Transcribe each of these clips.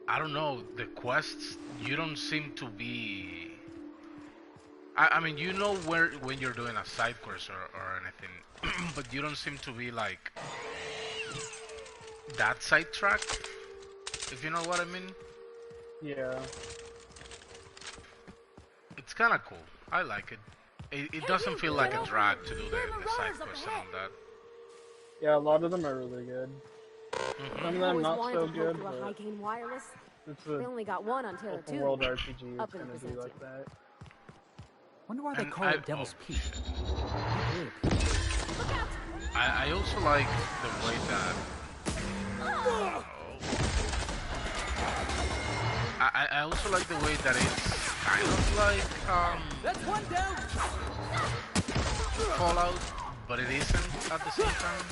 I don't know, the quests, you don't seem to be. I mean, you know where when you're doing a side quest or anything, but you don't seem to be like that sidetracked, if you know what I mean. Yeah. It's kind of cool. I like it. It doesn't feel like a drag to do the side quest and all that. Yeah, a lot of them are really good. Some of them Always not wanted so to poke good, through a but high-gain wireless. it's They a only got one on Terra open 2. world RPG. Up It's in gonna be Byzantium. like that. Wonder why they And call it Devil's Peak. Big. I also like the way that. Oh. I also like the way that it's kind of like That's one down. Fallout, but it isn't at the same time.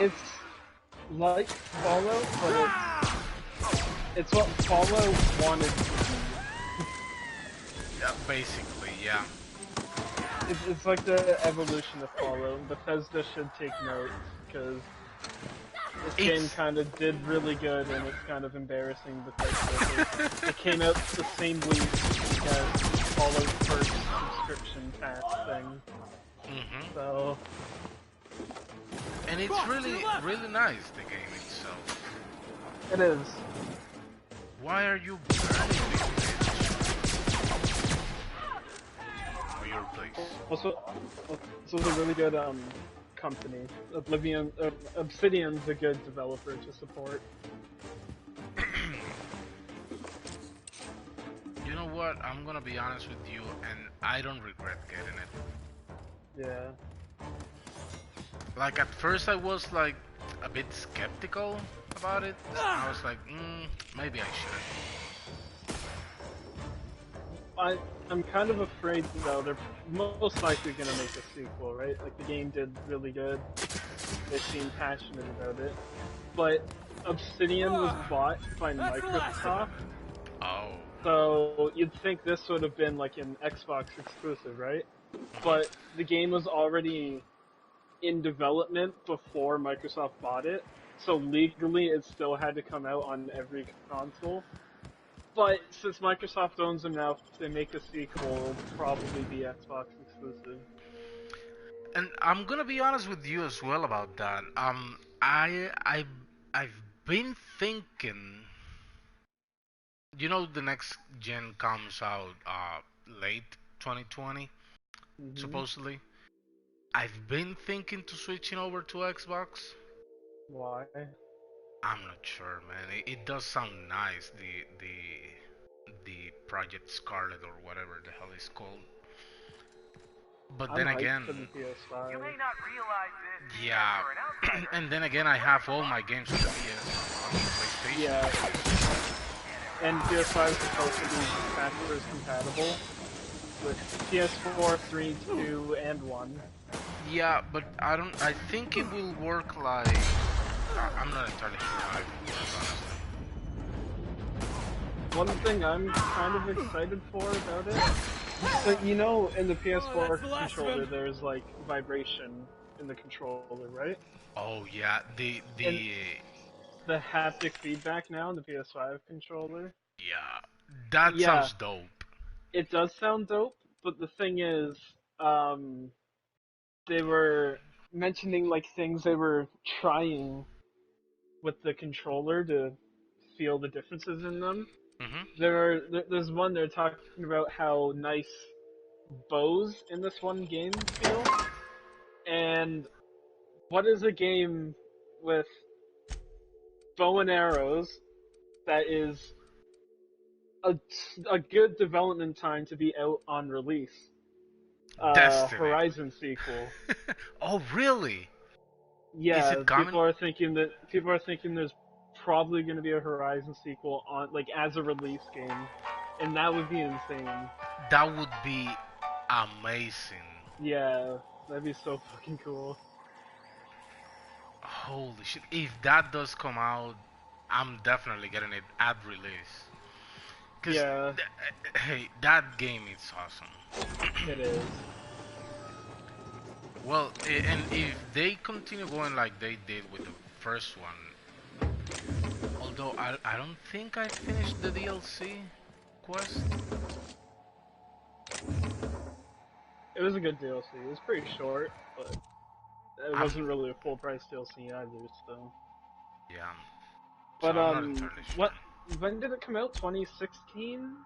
It's like Fallout, but it's what Fallout wanted to be. Yeah, basically, yeah. It's like the evolution of Fallout. Bethesda should take note, because this game kind of did really good, and it's kind of embarrassing because it came out the same week as Fallout first subscription pass thing. So. And it's really nice, the game itself. It is. Why are you burning me, bitch? Oh, your place. Also, it's a really good company. Obsidian's a good developer to support. You know what? I'm gonna be honest with you, and I don't regret getting it. Yeah. Like at first I was like a bit skeptical about it. I was like, maybe I shouldn't. I'm kind of afraid though they're most likely gonna make a sequel, right? Like the game did really good. They seem passionate about it. But Obsidian was bought by Microsoft. Oh. So you'd think this would have been like an Xbox exclusive, right? But the game was already in development before Microsoft bought it, so legally it still had to come out on every console. But since Microsoft owns them now, if they make a sequel, it'll probably be Xbox exclusive. And I'm gonna be honest with you as well about that. I've been thinking. You know, the next gen comes out late 2020, supposedly. I've been thinking to switching over to Xbox. Why? I'm not sure, man. It does sound nice. The Project Scarlet or whatever the hell it's called. But then again, for the PS5. You may not realize this. yeah. And then again, I have all my games on the PlayStation. Yeah. And PS5 is supposed to be backwards compatible with PS4, 3, 2, and 1. Yeah, but I think it will work like. I'm not entirely sure how it will work, honestly. One thing I'm kind of excited for about it, but you know, in the PS4 controller, there's like vibration in the controller, right? Oh yeah, the haptic feedback now in the PS5 controller. Yeah, that sounds dope. It does sound dope, but the thing is, they were mentioning like things they were trying with the controller to feel the differences in them. There's one they're talking about how nice bows in this one game feel, and what is a game with bow and arrows that is a good development time to be out on release? Horizon sequel. Oh really? Yeah, people are thinking there's probably going to be a Horizon sequel on as a release game, and that would be insane. That would be amazing. Yeah, that'd be so fucking cool. Holy shit! If that does come out, I'm definitely getting it at release. Yeah. Hey, that game is awesome. It is. Well, and if they continue going like they did with the first one, Although I don't think I finished the DLC quest. It was a good DLC. It was pretty short, but it I'm wasn't really a full price DLC either. So, yeah. So but I'm not entirely sure. what? When did it come out? 2016,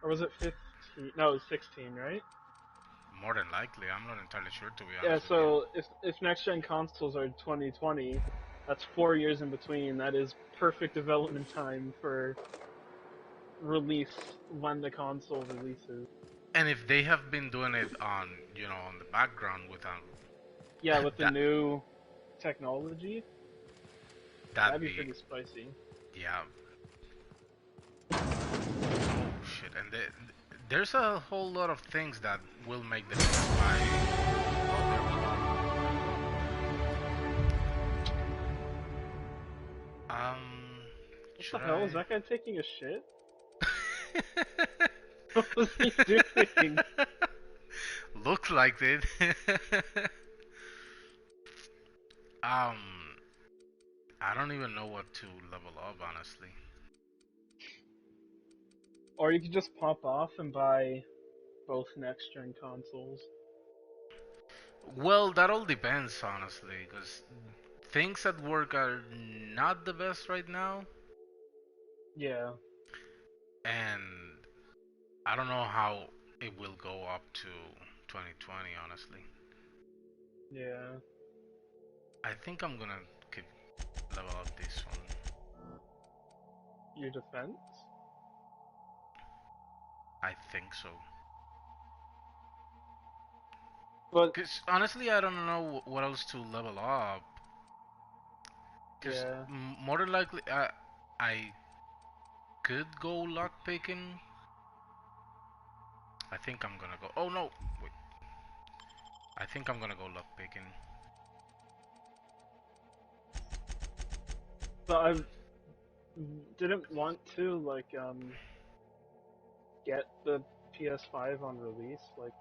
or was it 15? No, it was 16, right? More than likely, I'm not entirely sure to be Yeah. honest with you. So if next gen consoles are 2020, that's 4 years in between. That is perfect development time for release when the console releases. And if they have been doing it on, on the background without Yeah, with the that, new technology, that'd that'd be be, pretty spicy. yeah. Oh shit! And there's a whole lot of things that will make the PS5. Oh, there we go. What the Should hell? Is I? that guy taking a shit? What was he doing? Looks like it. um, I don't even know what to level up, honestly. Or you could just pop off and buy both next gen consoles. Well, that all depends, honestly, because things at work are not the best right now, Yeah. and I don't know how it will go up to 2020, honestly. Yeah. I think I'm gonna keep level up this one. Your defense? I think so. But Because honestly, I don't know what else to level up. Because yeah. more than likely, I could go lock picking. I think I'm gonna go. Oh no, wait. I think I'm gonna go lock picking. But I didn't want to get the PS5 on release. Like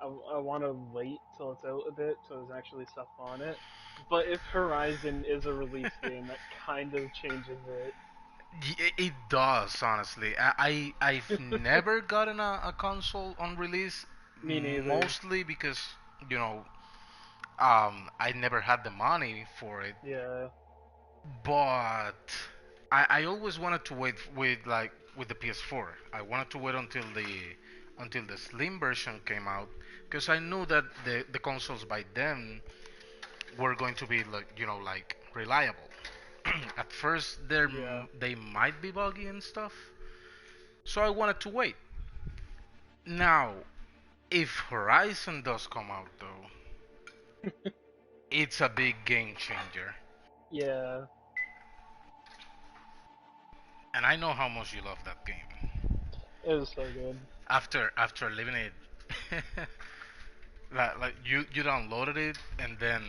I want to wait till it's out a bit so there's actually stuff on it. But if Horizon is a release game, that kind of changes it. It does, honestly. I've never gotten a console on release, Me neither. mostly because you know I never had the money for it. Yeah. But I always wanted to wait with the PS4. I wanted to wait until the slim version came out because I knew that the consoles by then were going to be like reliable. At first, Yeah. they might be buggy and stuff, so I wanted to wait. Now, if Horizon does come out though, it's a big game changer, Yeah. and I know how much you love that game. It was so good. After leaving it, like you downloaded it and then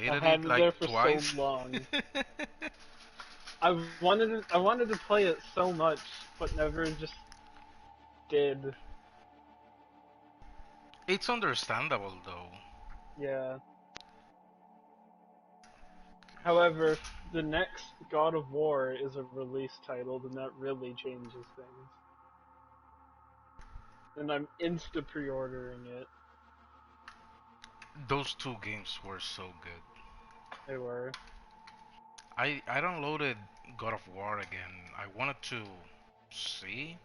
I deleted had it it like there for so twice. long. I wanted to play it so much, but never just did. It's understandable though. Yeah. However, if the next God of War is a release title, then that really changes things. And I'm insta pre-ordering it. Those two games were so good. They were. I downloaded God of War again. I wanted to see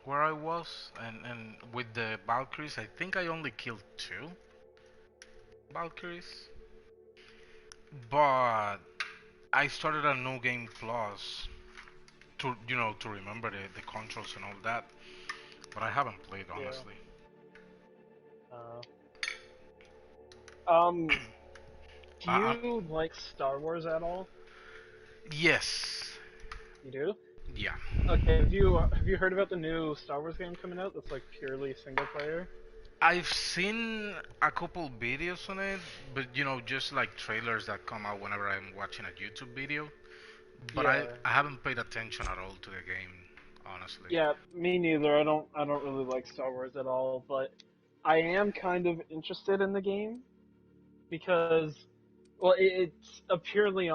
where I was, and with the Valkyries, I think I only killed two Valkyries, but I started a new game plus to remember the controls and all that, but I haven't played Yeah. honestly. Um, do I, you like Star Wars at all? yes, You do? yeah. Okay, have you heard about the new Star Wars game coming out that's like purely single player? I've seen a couple videos on it, but just like trailers that come out whenever I'm watching a YouTube video. But I, Yeah. I haven't paid attention at all to the game, honestly. Yeah, me neither. I don't really like Star Wars at all, but I am kind of interested in the game because well, it's a purely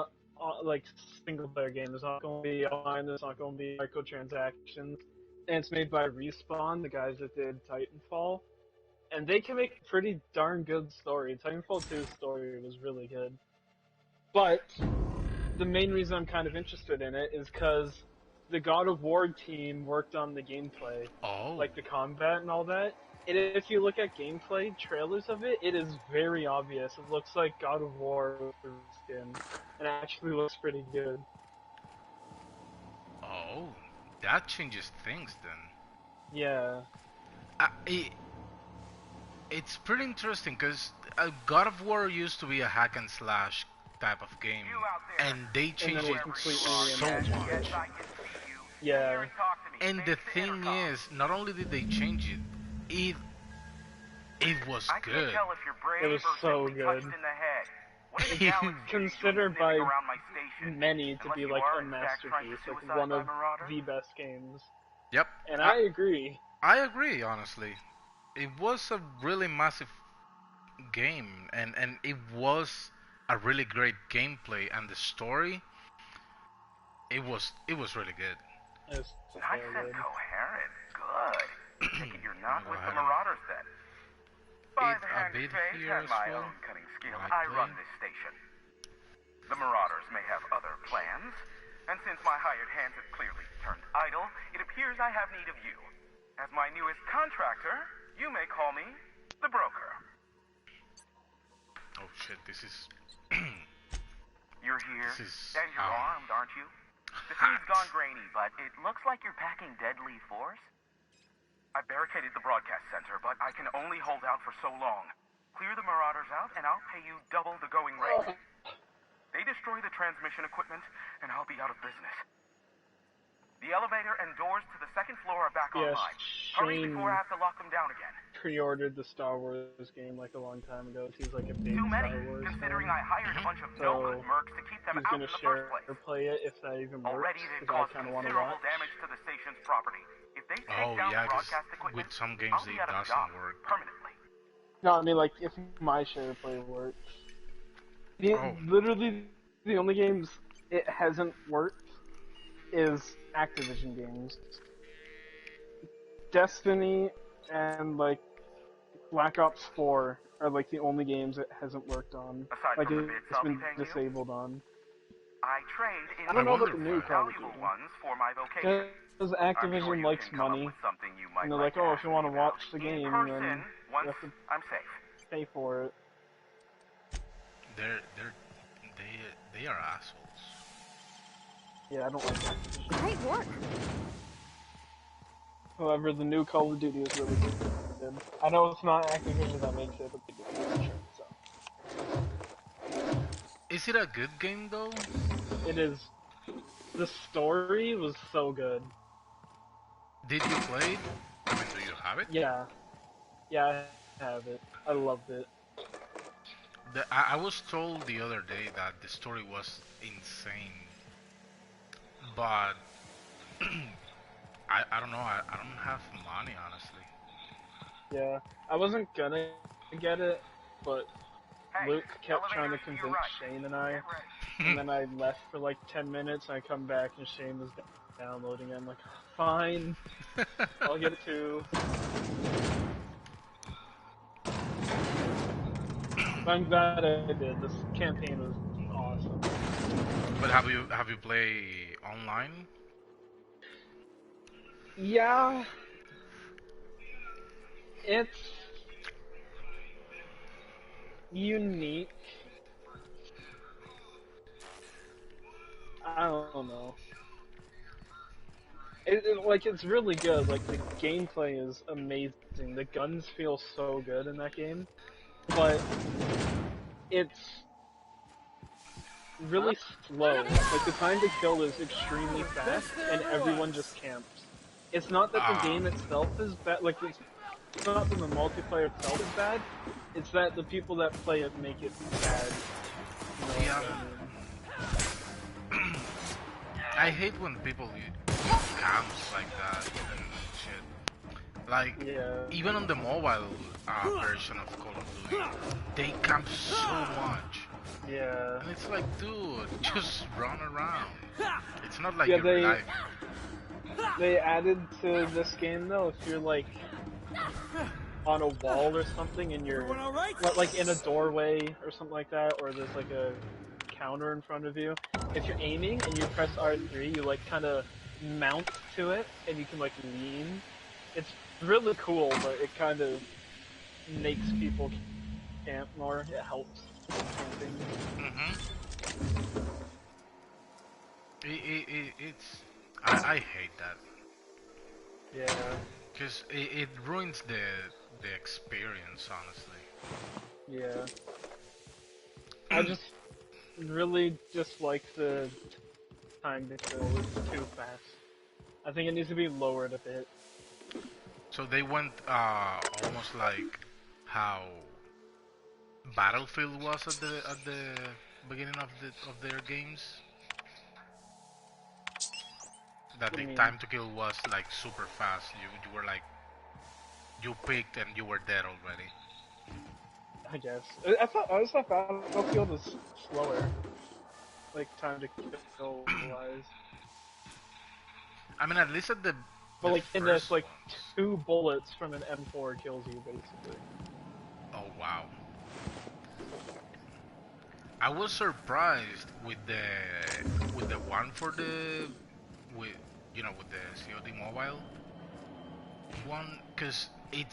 like single player game. There's not going to be online. There's not going to be microtransactions. And it's made by Respawn, the guys that did Titanfall, and they can make a pretty darn good story. Titanfall 2's story was really good. But the main reason I'm kind of interested in it is because the God of War team worked on the gameplay, like the combat and all that. And if you look at gameplay trailers of it, it is very obvious. It looks like God of War with skin, and it actually looks pretty good. Oh, that changes things then. Yeah. It's pretty interesting because God of War used to be a hack and slash type of game, and they changed it so much. Yeah. And the thing is, not only did they change it, it was good. It was so good. It's considered by many to be like a masterpiece, like one of the best games. Yep. And I agree. I agree, honestly. It was a really massive game, and it was a really great gameplay, and the story, it was really good. It's Nice and coherent. Good. You're not with the Marauders then. By the hand of fate and my own cunning skill, I run this station. The Marauders may have other plans, and since my hired hands have clearly turned idle, it appears I have need of you. As my newest contractor, you may call me the Broker. Oh shit, this is... You're here, This is, and you're armed, aren't you? The feed's gone grainy, but it looks like you're packing deadly force. I barricaded the broadcast center, but I can only hold out for so long. Clear the Marauders out, and I'll pay you double the going rate. They destroy the transmission equipment, and I'll be out of business. The elevator and doors to the second floor are back online. Hurry before I have to lock them down again. Pre-ordered the Star Wars game like a long time ago. He's like a big Too many, Star Wars considering fan. I hired a bunch of no-good mercs to keep them He's out gonna in the share first place. or play it if that even works. Already they've Because I caused kind of want to considerable watch. damage to the station's property. If they take Oh down yeah, the 'cause broadcast equipment, with some games I'll it be out of a doesn't job work. permanently. No, I mean like if my share play works. Literally, the only games it hasn't worked is Activision games. Destiny and like Black Ops 4 are like the only games it hasn't worked on. Aside Like from the bits it's I'll be been paying you, disabled on. I trade in I don't know about wonder the new if Call of valuable Duty. ones for my vocation. Because I'm Activision sure you likes can come up money, with something you might and they're like like, oh, to if you ask want to me watch about. the In game, person, then once you have to I'm safe. pay for it. They are assholes. Yeah, I don't like Activision. Great work. However, the new Call of Duty is really good. I know it's not Activision that makes it, but they do it, sure, so. Is it a good game though? It is. The story was so good. Did you play it? I mean, do you have it? Yeah. Yeah, I have it. I loved it. I was told the other day that the story was insane, but I don't know. I don't have money, honestly. Yeah. I wasn't gonna get it, but Hey, Luke kept trying to elevator, you're convince right. Shane and I, Get ready. and then I left for like 10 minutes, and I come back and Shane was downloading it. I'm like, fine, I'll get it too. But I'm glad I did. This campaign was awesome. But have you played online? Yeah. It's unique. I don't know. It's really good. Like, the gameplay is amazing. The guns feel so good in that game. But it's really slow. Like, the time to kill is extremely fast, and everyone just camps. It's not that the game itself is bad. Like, it's not that the multiplayer itself is bad. It's that the people that play it make it bad. You know Yeah. what I mean? I hate when people use camps like that and shit. Like, Yeah. even on the mobile version of Call of Duty, they camp so much. Yeah. And it's like, dude, just run around. It's not like Yeah, you're alive. They added to this game though, if you're like on a wall or something and you're like in a doorway or something like that, or there's like a counter in front of you, if you're aiming and you press R3, you like kind of mount to it and you can like lean. It's really cool, but it kind of makes people camp more. It helps camping. I hate that. Yeah. Because it ruins the experience, honestly. Yeah. I just really dislike the time to kill. It's too fast. I think it needs to be lowered a bit. So they went almost like how Battlefield was at the beginning of their games. That the time to kill was like super fast. You were like, you picked and you were dead already. I guess. I thought Battlefield was slower. Like time to kill wise. I mean, at least at the But like in this, like ones. 2 bullets from an M4 kills you basically. Oh wow. I was surprised with the one for the with the COD Mobile one, cause it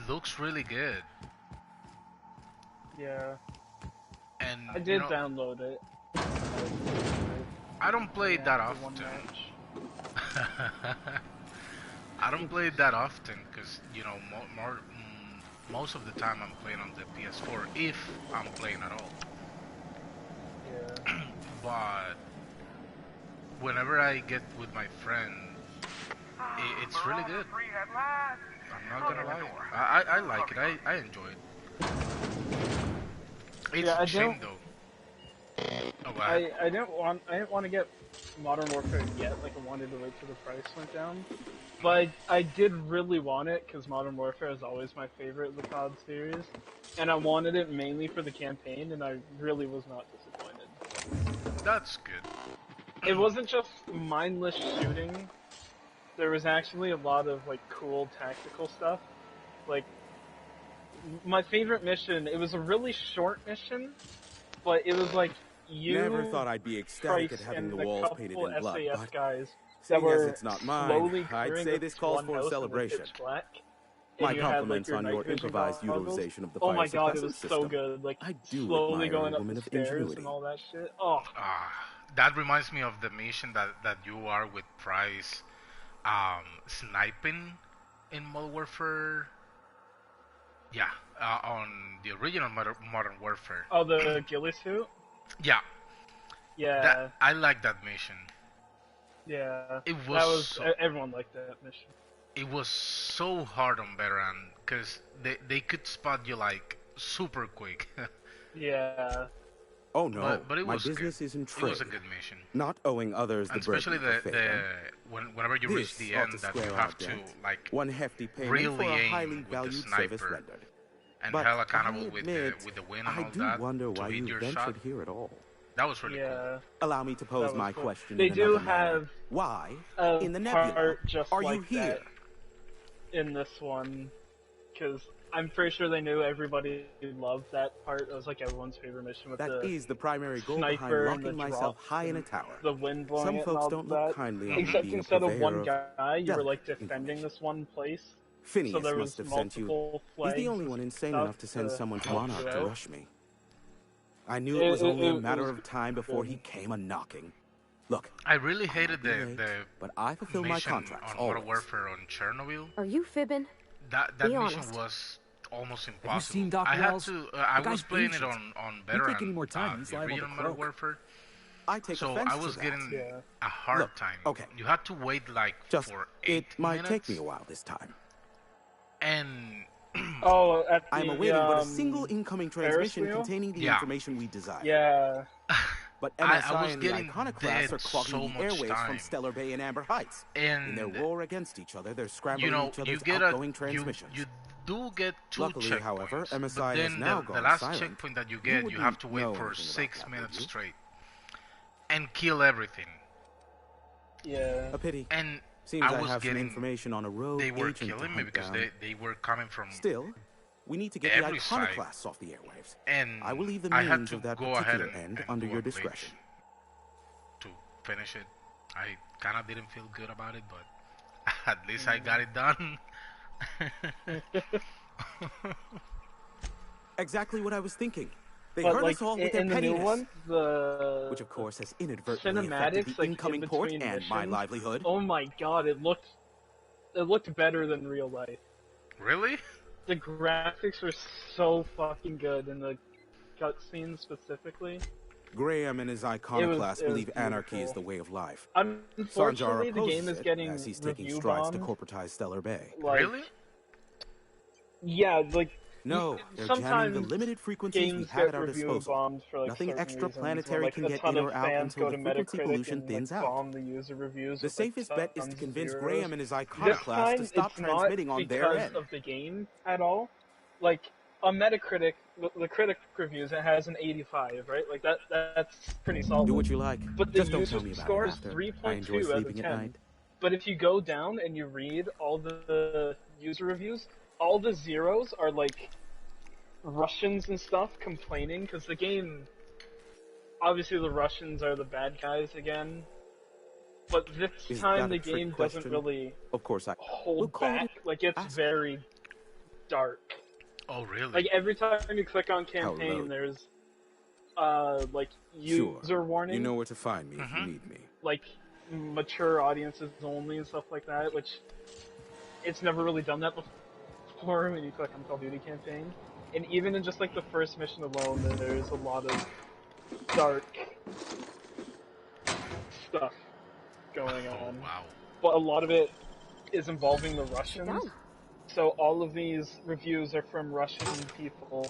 looks really good. Yeah. And I did download it. I don't play it that often. I don't play it that often because most of the time I'm playing on the PS4 if I'm playing at all. Yeah. But whenever I get with my friend, it's really good. I'm not gonna lie. I like it. I enjoy it. It's a shame though. Oh, I didn't want to get Modern Warfare yet. Like I wanted to wait till the price went down. But I did really want it because Modern Warfare is always my favorite of the COD series, and I wanted it mainly for the campaign, and I really was not disappointed. That's good. It wasn't just mindless shooting. There was actually a lot of like cool tactical stuff. Like my favorite mission, it was a really short mission, but it was like you, Never thought I'd be ecstatic Price, at having and the a walls couple painted in blood, SAS but guys that seeing were as it's not mine, slowly I'd clearing say this this calls one for a house in the celebration. pitch black, My and you had, like, compliments on night your vision improvised goggles. utilization of the Oh fire my god, it suppressant was system. so good. Like I do slowly admire going a up woman the of stairs ingenuity. and all that shit. Oh. That reminds me of the mission that you are with Price, sniping in Modern Warfare. Yeah, on the original Modern Warfare. Oh, the ghillie suit? Yeah. Yeah. I like that mission. Yeah. It was everyone liked that mission. It was so hard on Veteran because they could spot you like super quick. Yeah. Oh no, but it my was business good. is in It trade. was a good mission. Not owing others the And especially burden for fame. whenever you reach the end, that you have to like one hefty payment really for a aim highly with the valued sniper service rendered. and But held accountable I with admit, the wind and I all do that wonder to why hit you your ventured shot. here at all. That was really cool. Allow me to pose That was my cool. question. They in do another manner. have Why a in the nebula part just are like you here? that in this one, because I'm pretty sure they knew everybody loved that part. It was like everyone's favorite mission with That the is the primary goal sniper behind and locking the myself drop high in a and tower. the wind blowing Some it folks and all don't look that. kindly on Except being a instead of purveyor one of guy, you were like delicate defending information. this one place. Phineas So there was must have sent you. multiple He's flags the only one insane stuff enough to send someone to help Monarch you to out. rush me. I knew it was only a it matter was of time before he good. came a knocking. Look, I really hated be late, the but I fulfill my mission contracts on always. Modern Warfare on Chernobyl. Are you fibbing? That Be mission honest. was almost Have impossible. you seen Doc I had Wells? to. The I was guy's playing it ancient. on If Veteran. you take any more time, he's the liable to original Modern croak. Warfare. I take So offense I was to that. getting a hard Look, time. okay. You had to wait like Just for it 8 might minutes. take me a while this time. And Oh, at the I am awaiting but a single incoming Ferris transmission wheel? containing the Yeah. information we desire. Yeah. But I MSI was and the getting Iconoclasts dead are clogging so the much airwaves time. from Stellar Bay and Amber Heights. In their And war against each other, they're scrambling you know, each you other's get outgoing transmissions. you do get 2 Luckily, checkpoints, however, but MSI has then now the gone last silent. checkpoint that you You get, you have wouldn't to wait know for anything about 6 that, minutes would you? straight and kill everything. Yeah. A pity. And Seems I I was have some getting, information on a rogue they were agent to killing me hunt because down. they were coming from Still, we need to get the every side. Iconoclasts off the airwaves. And I will leave the I had means to of that go ahead particular end and under do your a glitch discretion. to finish it. I kind of didn't feel good about it, but at least I got it done. Exactly what I was thinking. They But hurt like us all with their in the new pettiness. one, the Which of course has inadvertently cinematics, affected the like incoming in port between and my missions, livelihood. oh my god, it looked better than real life. Really? The graphics were so fucking good in the cutscenes specifically. Graham and his Iconoclasts it was believe anarchy is beautiful. the way of life. Unfortunately, Sanjara the game opposes is it, getting as he's taking review strides to bombed. corporatize Stellar Bay. Like, Really? yeah, like No, they're jamming sometimes the limited frequencies we games have get at our review disposal. bombed for like Nothing certain extraplanetary reasons, can when, get a ton in of or out fans until go the to frequency Metacritic pollution and thins like, out. bomb the user reviews. The with, like, safest bet is to tons of convince zeros. Graham and his This Iconoclasts to time, stop it's not transmitting on their because end. of the game at all. Like on Metacritic, the critic reviews, it has an 85, right? Like that's pretty solid. Do what you like. But the Just don't user tell me about score it is after. 3.2 I enjoy out of sleeping 10. at night. But if you go down and you read all the user reviews, all the zeros are like Russians and stuff complaining because the game. Obviously, the Russians are the bad guys again. But this Is time that a the trick game question? doesn't really Of course, we'll hold call back. it Like it's ask. very dark. Oh, really? Like every time you click on low? campaign, there's like Sure. user warning, You know where to find me if you need me. like mature audiences only and stuff like that. Which it's never really done that before when you click on Call of Duty campaign. And even in just like the first mission alone, there's a lot of dark stuff going Oh, on. wow. But a lot of it is involving the Russians. So all of these reviews are from Russian people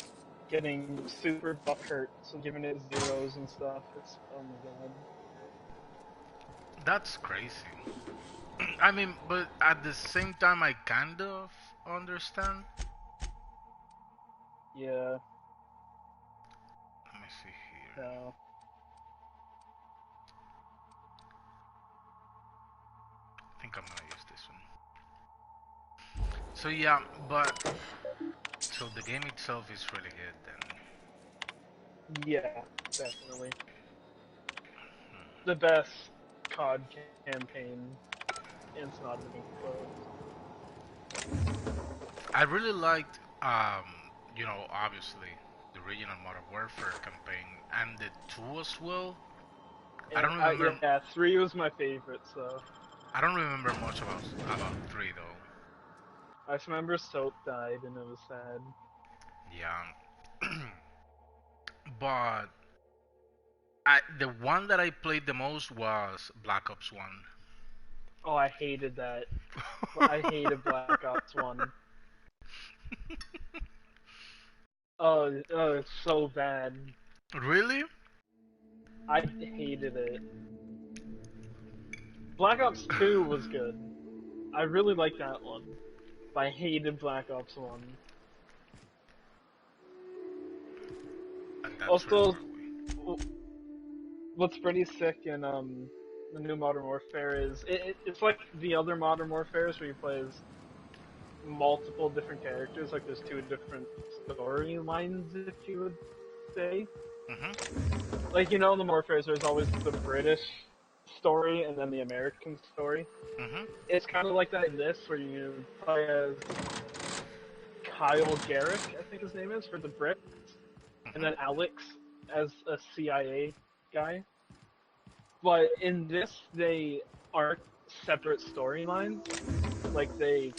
getting super butthurt, so giving it zeros and stuff. It's, oh my god. That's crazy. I mean, but at the same time, I kind of understand. Yeah, Let me see here. no. I think I'm gonna use this one. So yeah, but so the game itself is really good then. Yeah, definitely. The best COD campaign, and it's not even close. I really liked, you know, obviously the original Modern Warfare campaign and the 2 as well. I don't remember. Yeah, 3 was my favorite, so. I don't remember much about 3 though. I just remember Soap died and it was sad. Yeah. But the one that I played the most was Black Ops 1. Oh, I hated that. I hated Black Ops 1. Oh, it's so bad. Really? I hated it. Black Ops 2 was good. I really liked that one. But I hated Black Ops 1. And that's Also, really what's pretty sick in the new Modern Warfare is it's like the other Modern Warfares where you play as multiple different characters. Like there's 2 different storylines, if you would say. Mm-hmm. Like, you know, in the Warfares there's always the British story and then the American story. Mm-hmm. It's kind of like that in this, where you play as Kyle Garrick, I think his name is, for the Brits, and then Alex as a CIA guy. But in this, they aren't separate storylines. Like, they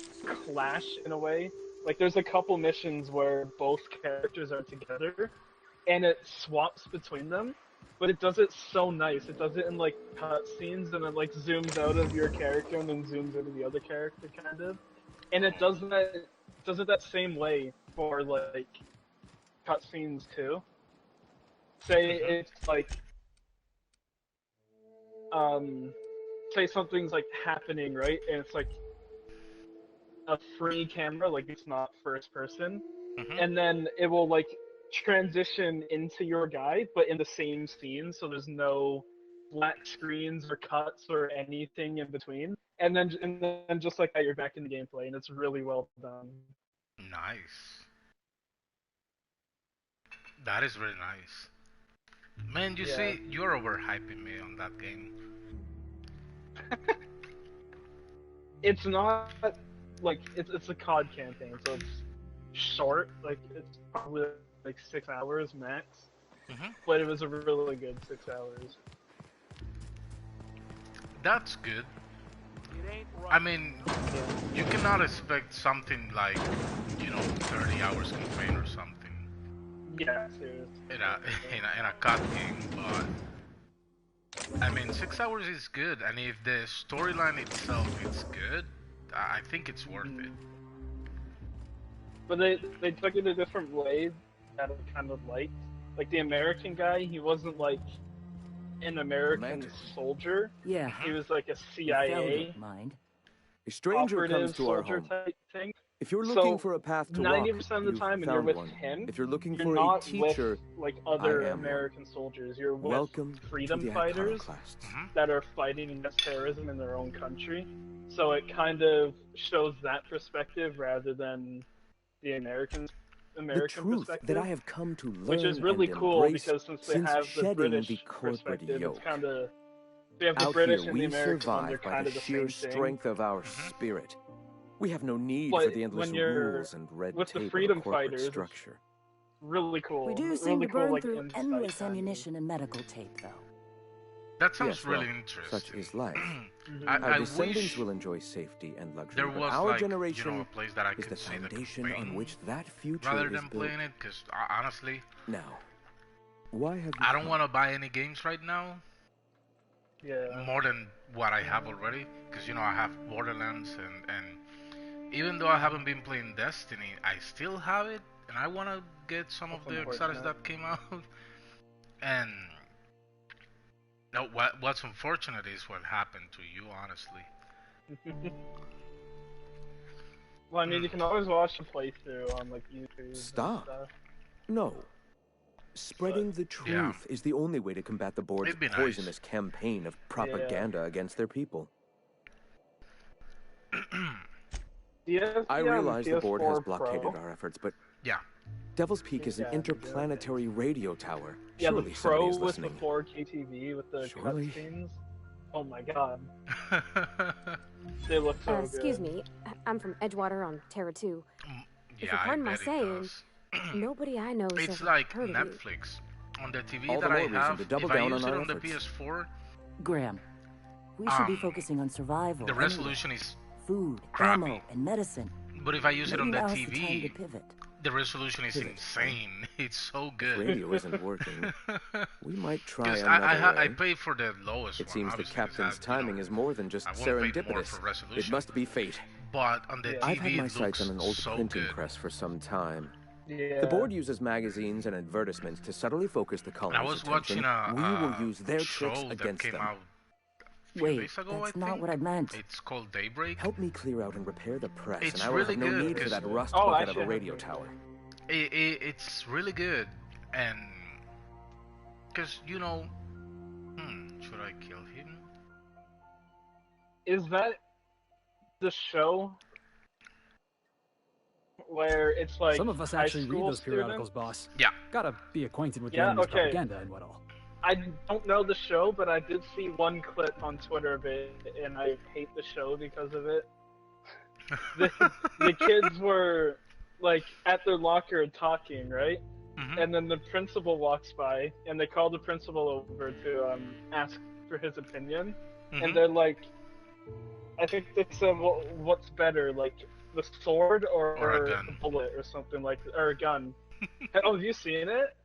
clash in a way. Like, there's a couple missions where both characters are together, and it swaps between them. But it does it so nice. It does it in, like, cutscenes, and it, like, zooms out of your character and then zooms into the other character, kind of. And it does it that same way for, like, cutscenes, too. Say it's, like, say something's like happening, right? And it's like a free camera, like it's not first person, and then it will like transition into your guy, but in the same scene, so there's no black screens or cuts or anything in between. And then just like that, you're back in the gameplay, and it's really well done. Nice. That is really nice. Man, you see, you're overhyping me on that game. It's not like it's a COD campaign, so it's short. Like it's probably like 6 hours max. But it was a really good 6 hours. That's good. I mean, you cannot expect something like, 30 hours campaign or something. Yeah, seriously. In a COD game, but I mean, 6 hours is good, and if the storyline itself is good, I think it's worth it. But they took it a different way that I kind of liked. Like the American guy, he wasn't like an American soldier. Yeah. He was like a CIA A stranger comes to our soldier home. type thing. If you're looking for a path to 90% walk, of the you've time, when you're found with one. him, If you're looking you're for a not teacher, with like other I am American soldiers. You're with welcome freedom to the fighters iconoclasts. that are fighting against terrorism in their own country. So it kind of shows that perspective rather than the American The truth perspective. that I have come to learn which is really and cool embrace because since they since have the shedding British the corporate perspective, yoke. it's kind of they have the Out British here, and the we American one. survive They're by kind the of the sheer same thing. strength of our spirit. We have no need But for the endless when you're rules and red with the tape freedom of a corporate fighters, structure. Really cool. We do really seem to cool, burn like, through insight endless kind of. ammunition and medical tape, though. That sounds Yes, really well, interesting. Such is life. I Our descendants wish will enjoy safety and luxury, there but was our like, generation a place that I is could the see the foundation on campaign which that future rather is than built. playing it, because honestly, Now, why have you I don't come? want to buy any games right now. Yeah. More than what I have already, because I have Borderlands and even though I haven't been playing Destiny, I still have it, and I want to get some of the extras that came out. And no, what's unfortunate is what happened to you, honestly. Well, I mean, you can always watch the playthrough on like YouTube. and Stop. stuff. No. Spreading the truth is the only way to combat the board's It'd be nice. poisonous campaign of propaganda against their people. I realize the board has blockaded our efforts, but yeah, Devil's Peak is an interplanetary radio tower. Yeah, Surely the somebody Pro is with the listening. 4K TV with the Surely. cutscenes. Oh my god. They look so good. Excuse me, I'm from Edgewater on Terra 2. If yeah, you I pardon my bet it saying, does. nobody I know It's has like heard of you. Netflix. On the TV All the that more I reason have, to double if I down use on it our on the efforts. PS4, Graham, we should be focusing on survival. the anyway. resolution is Food, crappy. ammo, and medicine. But if I use it on Maybe the now's the time to TV, pivot. the resolution is insane. It's so good. Radio isn't working. We might try Because another I way. pay for the lowest It one. seems the obviously, 'cause captain's I, timing is more than just I won't pay more serendipitous. for It resolution. must be fate. But on the I've had TV, my it sights looks on an old so printing good. press for some time. Yeah. The board uses magazines and advertisements to subtly focus the And I colony's was attention. watching We will use their show tricks that against came them. out a few Wait, days ago, that's I not think. what I meant. It's called Daybreak. Help me clear out and repair the press, It's and I will really have no good, need for 'cause- that rust Oh, bucket of actually, a I radio haven't tower. It's really good, and because should I kill him? Is that the show where it's like Some of us high actually read school those periodicals, students? boss. Yeah. Gotta be acquainted with the Yeah, enemy's okay. propaganda and what all. I don't know the show, but I did see one clip on Twitter of it, and I hate the show because of it. The kids were like at their locker talking, right? Mhm. And then the principal walks by, and they call the principal over to ask for his opinion. Mhm. And they're like, I think they said, well, "What's better, like the sword or Or a gun. a bullet or something like, or a gun?" Oh, have you seen it?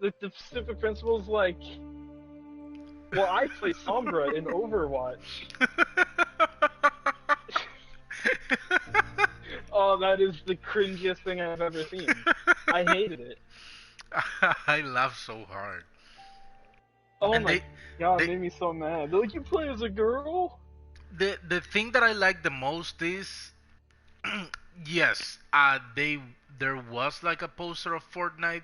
The stupid principal's like, "Well, I play Sombra in Overwatch." Oh, that is the cringiest thing I've ever seen. I hated it. I laughed so hard. Oh and my god, it made me so mad. They're like, you play as a girl? The thing that I like the most is, yes, there was like a poster of Fortnite,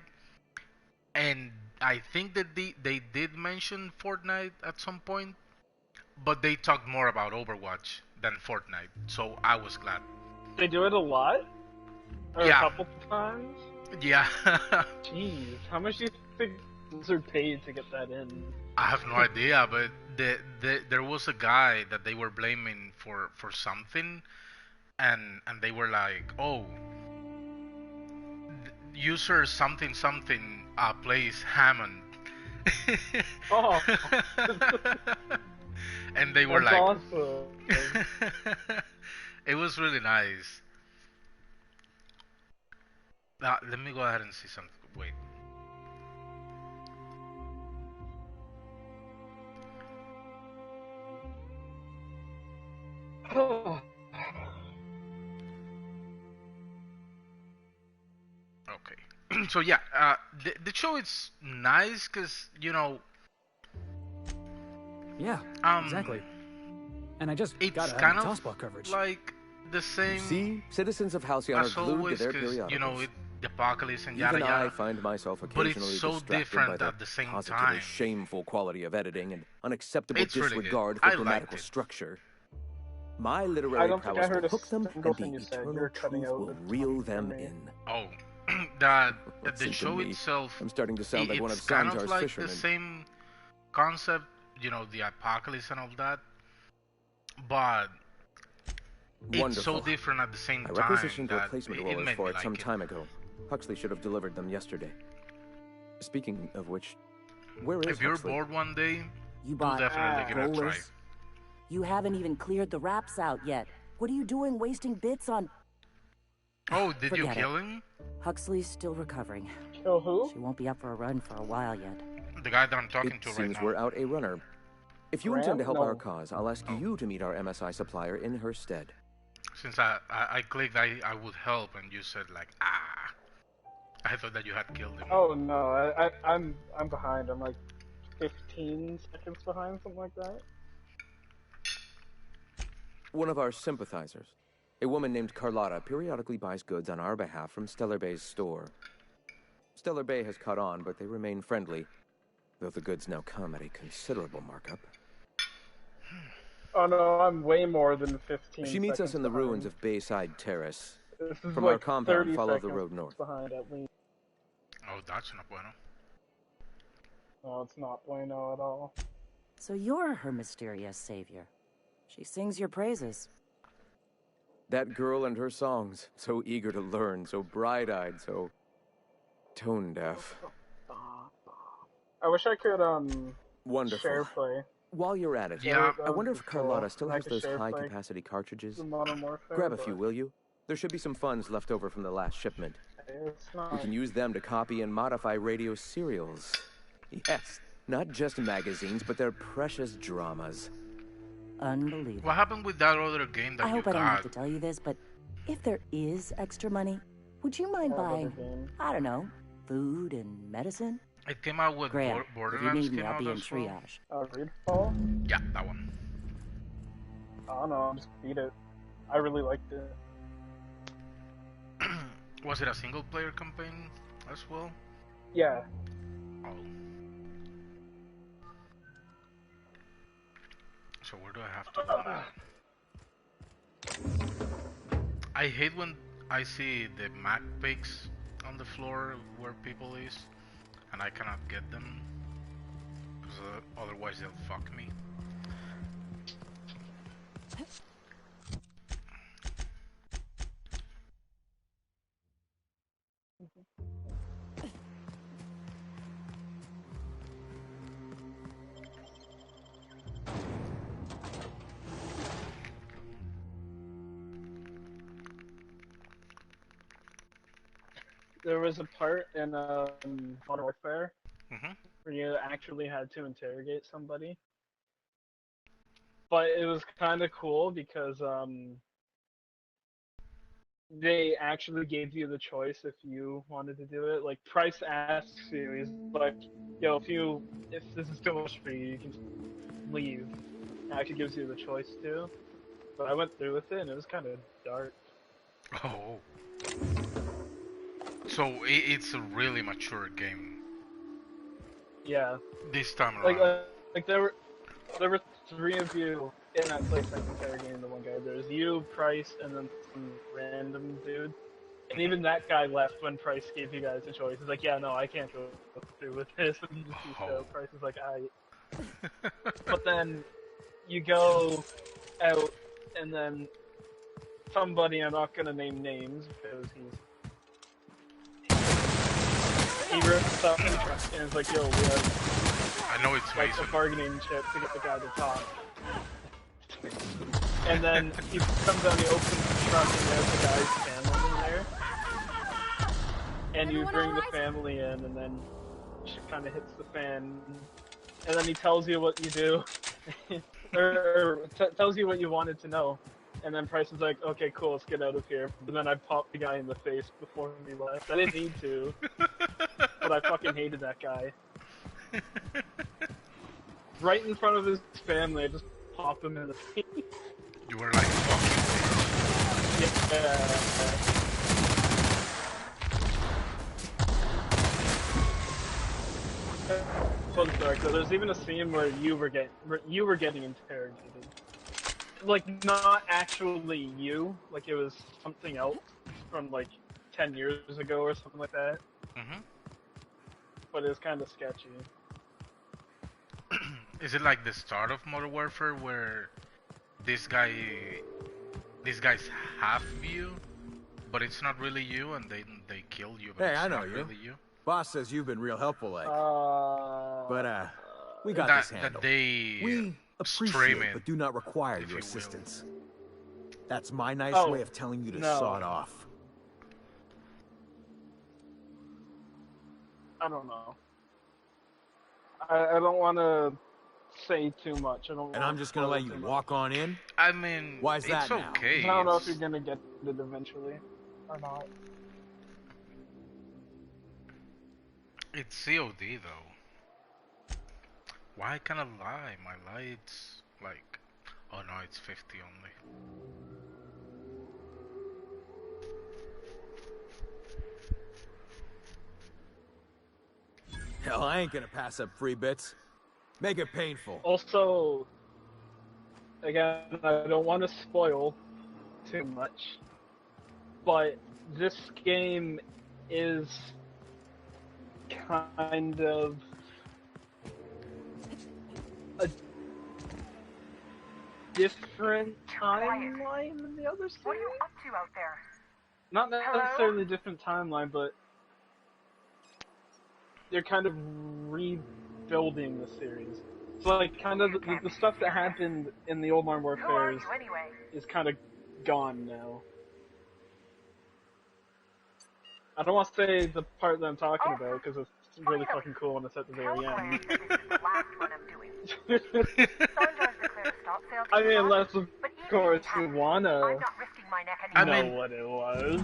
and I think that they did mention Fortnite at some point, but they talked more about Overwatch than Fortnite, so I was glad. They do it a lot? Or Yeah. a couple times? Yeah. Jeez, how much do you think Blizzard paid to get that in? I have no idea, but there was a guy that they were blaming for something, and they were like, oh, user something something plays Hammond. Oh. And they were That's like, awesome. it was really nice. Let me go ahead and see something. Wait. Okay. So yeah, the show is nice because Yeah, exactly. And I just it's gotta kind have my of tossball coverage. like the same. See, citizens of Halcyon are as glued to always, their 'cause, periodicals. the apocalypse and yada Even yada. I find myself But it's occasionally so distracted different by the at the same positively time. shameful quality of editing and unacceptable It's really good. disregard I for liked grammatical it. structure. My I literary don't think I prowess heard will a hook them, single and thing the you said. eternal You're cutting truth out will the reel time for them me. in. Oh, the Listen show to me. itself. I'm starting to sound like one of It's kind of Sanjar's like fishermen. the same concept, the apocalypse and all that, but it's so Wonderful. different at the same I time requisitioned that replacement it rollers made for me it like some it. time ago. Huxley should have delivered them yesterday. Speaking of which, where is If you're Huxley? bored one day, You do bought definitely give it a try. rollers? You haven't even cleared the wraps out yet. What are you doing wasting bits on... Oh, did you Forget kill it. him? Huxley's still recovering. Kill who? She won't be up for a run for a while yet. The guy that I'm talking It to right seems now. we're out a runner. If you Graham? intend to help No. our cause, I'll ask you to meet our MSI supplier in her stead. Since I clicked, I would help, and you said like, ah. I thought that you had killed him. Oh no, I'm behind. I'm like 15 seconds behind, something like that. One of our sympathizers, a woman named Carlotta, periodically buys goods on our behalf from Stellar Bay's store. Stellar Bay has caught on, but they remain friendly, though the goods now come at a considerable markup. Oh no, I'm way more than 15 She meets us in the behind. ruins of Bayside Terrace. This is From like our compound, 30 follow the seconds road north. behind at least. Oh, that's not bueno. No, it's not bueno at all. So you're her mysterious savior. She sings your praises. That girl and her songs, so eager to learn, so bright-eyed, so tone-deaf. I wish I could Wonderful. share play. While you're at it, Yeah. I wonder if That would be cool. Carlotta still I has could those share play high-capacity cartridges. the Modern Warfare, Grab a but few, will you? There should be some funds left over from the last shipment. it's not. We can use them to copy and modify radio serials. Yes, not just magazines, but their precious dramas. Unbelievable. What happened with that other game that I you hope I don't have got? to tell you this, but if there is extra money, would you mind What other buying, game? I don't know, food and medicine? It came out with Graham, if you Borderlands need me, came I'll out be in as well. triage. Redfall? Yeah, that one. I don't know, I'll just beat it. I really liked it. Was it a single player campaign as well? Yeah. Oh. So where do I have to go now? I hate when I see the map pics on the floor where people is, and I cannot get them, because otherwise they'll fuck me. There was a part in Modern Warfare Mhm. where you actually had to interrogate somebody. But it was kind of cool because they actually gave you the choice if you wanted to do it. Like Price asks you, he's like, "Yo, if this is too much for you, you can leave." It actually gives you the choice to. But I went through with it, and it was kind of dark. Oh. So it's a really mature game. Yeah. This time around. Like there were 3 of you in that place like interrogating the one guy. There's you, Price, and then some random dude. And even that guy left when Price gave you guys a choice. He's like, "Yeah, no, I can't go through with this." And so Price is like, But then you go out, and then somebody, I'm not gonna name names because he rips up and is like, "Yo, we have I know it's like Mason. a bargaining chip to get the guy to talk." And then he comes out, he opens the truck, and there's the guy's family in there. And you bring the family in, and then shit kind of hits the fan. And then he tells you what you do, or tells you what you wanted to know. And then Price is like, "Okay, cool, let's get out of here." But then I popped the guy in the face before we left. I didn't need to, but I fucking hated that guy. Right in front of his family, I just popped him in the face. You were like, fucking. Yeah. Fun story. So there's even a scene where you were getting interrogated. Like not actually you, like it was something else from like 10 years ago or something like that. But it was kind of sketchy. Is it like the start of Modern Warfare where this guy's half you, but it's not really you, and they kill you, but hey, it's I know not you. really you? Boss says you've been real helpful, like. But we got this handled. That they we appreciate it, but do not require your assistance. That's my nice way of telling you to sod off. I don't know. I don't want to say too much. And I'm just gonna let you walk on in? I mean, why is that it's okay. I don't know if you're gonna get it eventually or not. It's COD though. Why can't I lie? My light's like, oh no, it's 50 only. Hell, I ain't gonna pass up free bits. Make it painful. Also, again, I don't want to spoil too much, but this game is kind of a different timeline than the other series. What are you up to out there? Not necessarily different timeline, but they're kind of rebuilding the series. So like, kind of the stuff that happened in the old Modern Warfare is kind of gone now. I don't want to say the part that I'm talking about because it's really fucking cool and it's at the very end. I mean, unless of course you wanna know what it was.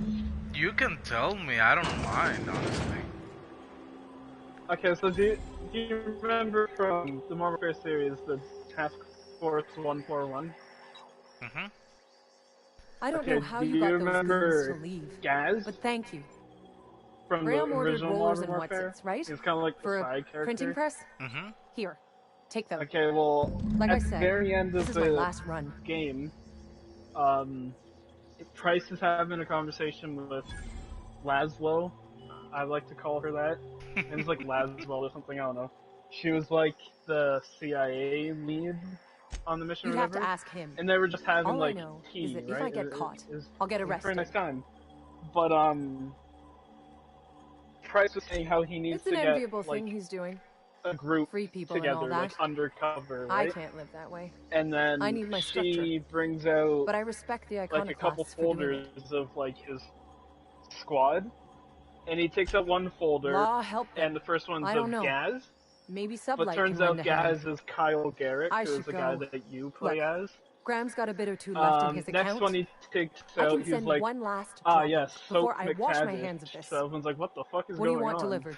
You can tell me. I don't mind, honestly. Okay, so do you remember from the Modern Warfare series the Task Force 141? I don't know how you got those goons to leave, Gaz? but thank you. From Graham the ordered original rollers Modern and Warfare? whatsits, right? He's kind of like For the side a character. printing press? Here, take them. Okay, well, like at I said, the very end of this is the my last run. game, Price is having a conversation with Laszlo. I like to call her that. And it's like Laszlo or something, I don't know. She was like the CIA lead on the mission. You'd or have whatever. to ask him. And they were just having All like I know tea, is that right? if I get caught, I'll get arrested. Very nice time. But Price was saying how he needs It's an to enviable get like thing he's doing. a group Free people together, and all that. like undercover, I right? can't live that way. And then I need my she structure. brings out But I respect the like a couple iconoclasts for doing folders it. of like his squad, and he takes out one folder, Law help them. and the first one's I of don't know. Gaz. Maybe But Sublight turns can lend out a hand. Gaz is Kyle Garrett, I who's should the guy go. that you play Look, as. Graham's got a bit or two left in his account. Next one he takes I out, can he's send like, one last yes, before Soap I wash my McTavish. hands of this. So everyone's like, what the fuck is What going on? do you want delivered?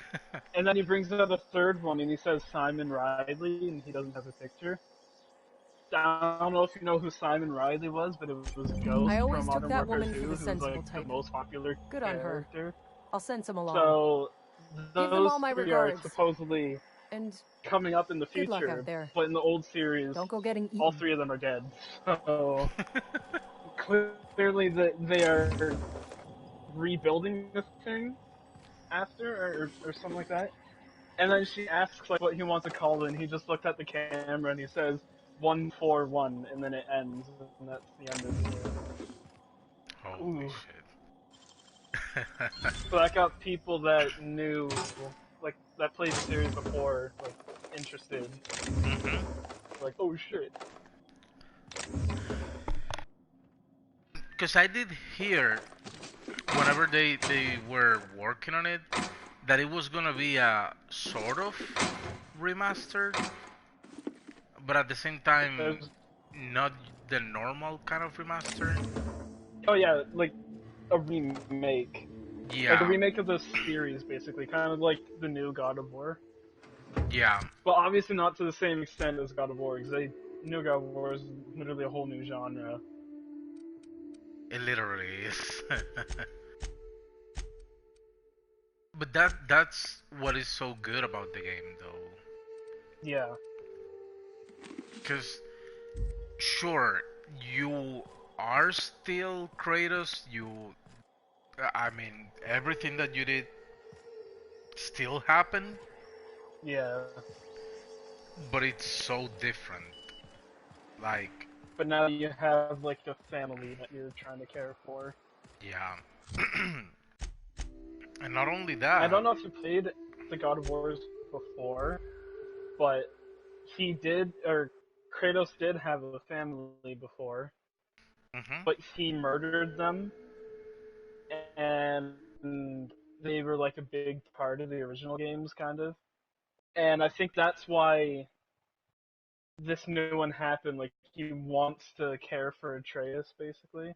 And then he brings out a third one, and he says Simon Riley, and he doesn't have a picture. I don't know if you know who Simon Riley was, but it was Ghost I always from took Modern that Warfare woman 2, for the who's sensible like type. the most popular Good on her. character. I'll send some along. So Give them all those my three are regards. supposedly And coming up in the good luck future, out there. but in the old series, Don't go getting eaten. all three of them are dead. So clearly they are rebuilding this thing after, or something like that. And then she asks like what he wants to call it, and he just looked at the camera and he says 141, and then it ends, and that's the end of the game. Holy Ooh. shit. So that got people that knew, like, that played the series before, like, interested. Like, oh shit. Because I did hear, whenever they were working on it, that it was gonna be a sort of remastered, but at the same time, not the normal kind of remaster. Oh yeah, like a remake. Yeah. Like a remake of the series, basically, kind of like the new God of War. Yeah. But obviously not to the same extent as God of War, because new God of War is literally a whole new genre. It literally is. But that's what is so good about the game, though. Yeah. Because, sure, you are still Kratos, I mean, everything that you did still happened. Yeah. But it's so different. Like... But now you have, like, a family that you're trying to care for. Yeah. And not only that... I don't know if you played the God of Wars before, but Kratos did have a family before, but he murdered them, and they were like a big part of the original games, kind of. And I think that's why this new one happened. Like, he wants to care for Atreus, basically.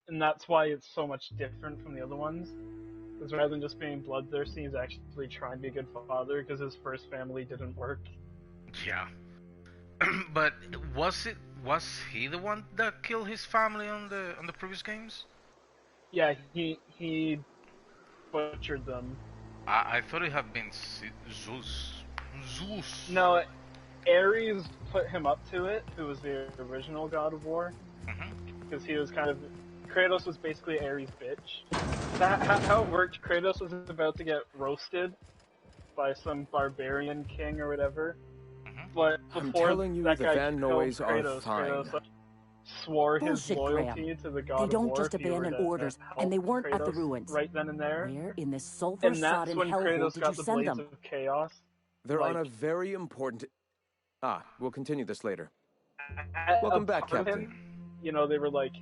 And that's why it's so much different from the other ones. Because rather than just being bloodthirsty, he's actually trying to be a good father, because his first family didn't work. Yeah. But was he the one that killed his family on the previous games? Yeah, he butchered them. I thought it had been Zeus. No, Ares put him up to it, who was the original God of War. Because he was kind of... Kratos was basically Ares' bitch. How it worked, Kratos was about to get roasted by some barbarian king or whatever. But before that guy Van Noys Kratos, Kratos swore his loyalty Graham. to the God of War. They don't just abandon orders, and they weren't at the Kratos ruins. right then and there. Where in this And that's sulfur-sodden when hellhole Kratos did got you the send Blades them? of Chaos. They're on a very important... we'll continue this later. Welcome Welcome back, Captain. You know, they were like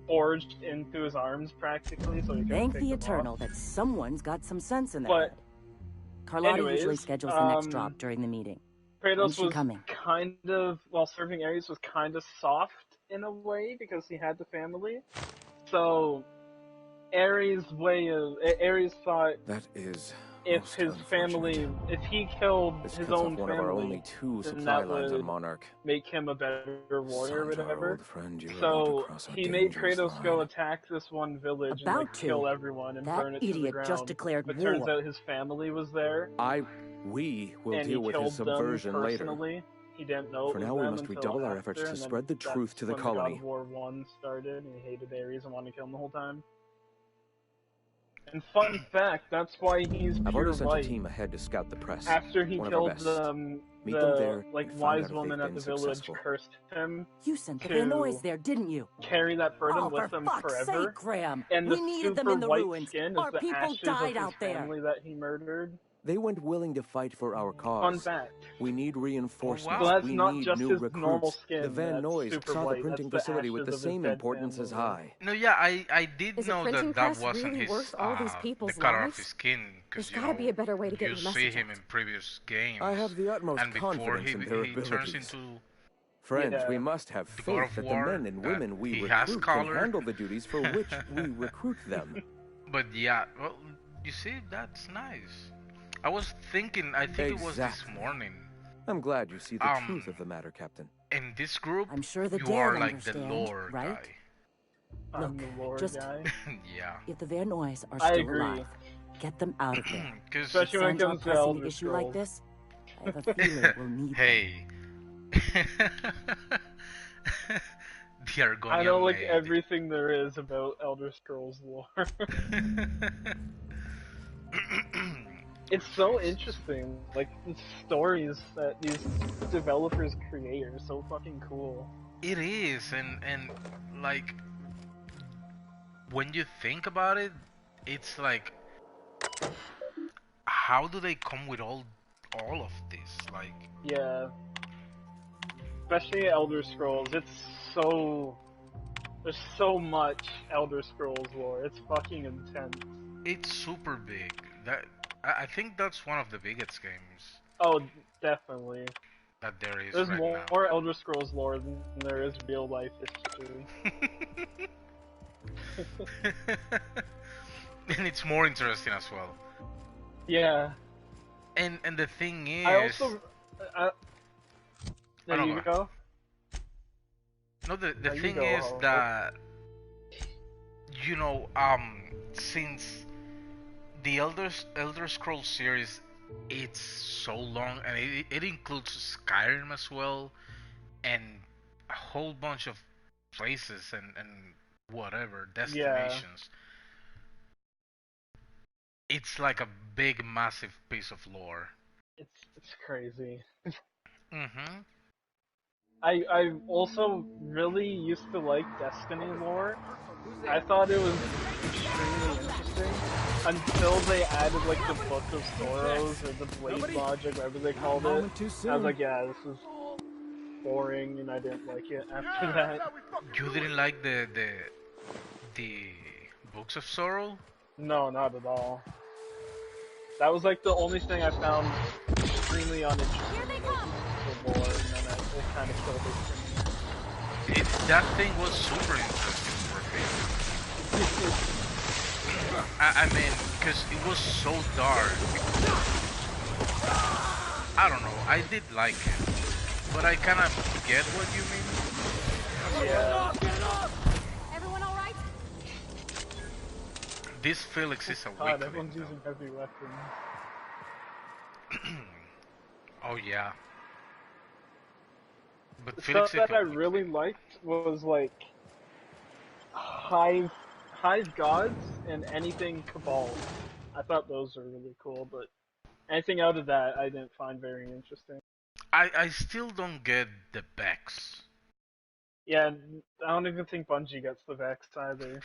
forged into his arms practically, so he could Thank take the them Eternal off. that someone's got some sense in their But head. Carlotta anyways, usually schedules the next drop during the meeting. Kratos When's she was coming? kind of, while serving Ares, was kind of soft in a way because he had the family. So Ares' thought that is if his family, if he killed this his cuts own off one family, of our only two then supply that lines would on Monarch. make him a better warrior or Sandra, whatever. old friend, you are about So to cross a he made dangerous Kratos go line. attack this one village and About like, to. kill everyone and That burn it to the idiot ground. just declared but war. turns out his family was there. We will and deal he with killed his subversion them later. personally. He didn't know For it was now, we them must until redouble our after, efforts to and then spread the truth that's to the when colony. God of War 1 started, and he hated Ares and wanted to kill him the whole time. And fun fact, that's why he's I've pure already sent a light. team ahead to scout the press. After he One of our killed best. the Meet them there like and find wise out if woman they've at the been village successful. cursed him. You sent the to Van Noys there, didn't you? Carry that burden Oh, with for him fuck's forever. sake, Graham. And We the needed them super in the white ruins. skin is Our the people ashes died of out his there. family that he murdered. They went willing to fight for our cause. Fun fact. We need reinforcements. So that's we not need just new his recruits. normal skin. The Van that's Noys super saw the white. printing That's facility with the ashes of his same dead importance as family. I. No, yeah, I did Is a know printing that press wasn't really his worth all these people's the color lives? of his skin, There's because gotta be a better way to get you your see message him out. in previous games. I have the utmost and before confidence in their he turns abilities. into Friends, we must have faith that the men and women we recruit can handle the duties for which we recruit them. But yeah, well, you see, that's nice. I was thinking, I think it was this morning. I'm glad you see the truth of the matter, Captain. In this group, I'm sure the you Dare are like the lore right? guy. Look, the lore just guy. Yeah. If the Vernois are still alive, get them out of there. Especially when it comes to Elder issue Scrolls. like this, I have a feeling we'll need Hey. The Argonian I know like maid. everything there is about Elder Scrolls lore. It's so interesting. Like the stories that these developers create are so fucking cool. It is, and like when you think about it, it's like how do they come with all of this? Like yeah, especially Elder Scrolls. It's so there's so much Elder Scrolls lore. It's fucking intense. It's super big. I think that's one of the biggest games. Oh, definitely. That there is. There's right more Elder Scrolls lore than there is real life history. And it's more interesting as well. Yeah. And the thing is. I also. There you go. No, the thing is that you know since the Elder Scrolls series, it's so long, and it includes Skyrim as well, and a whole bunch of places and whatever destinations. Yeah. It's like a big, massive piece of lore. It's crazy. Mhm. I also really used to like Destiny lore. I thought it was extremely interesting until they added like the Book of Sorrows or the Blade Logic, whatever they called it. I was like, yeah, this is boring, and I didn't like it after that. You didn't like the Books of Sorrow? No, not at all. That was like the only thing I found extremely uninteresting about the lore, and then it kind of killed it for me. That thing was super interesting for me. I mean, because it was so dark. I don't know, I did like it, but I kind of get what you mean. Yeah. Everyone all right? This Felix is a weakling. God, everyone's using heavy weapons. Oh yeah. But The Felix stuff that I really liked was like Hive Gods and anything Cabal. I thought those were really cool, but anything out of that I didn't find very interesting. I still don't get the Vex. Yeah, I don't even think Bungie gets the Vex either.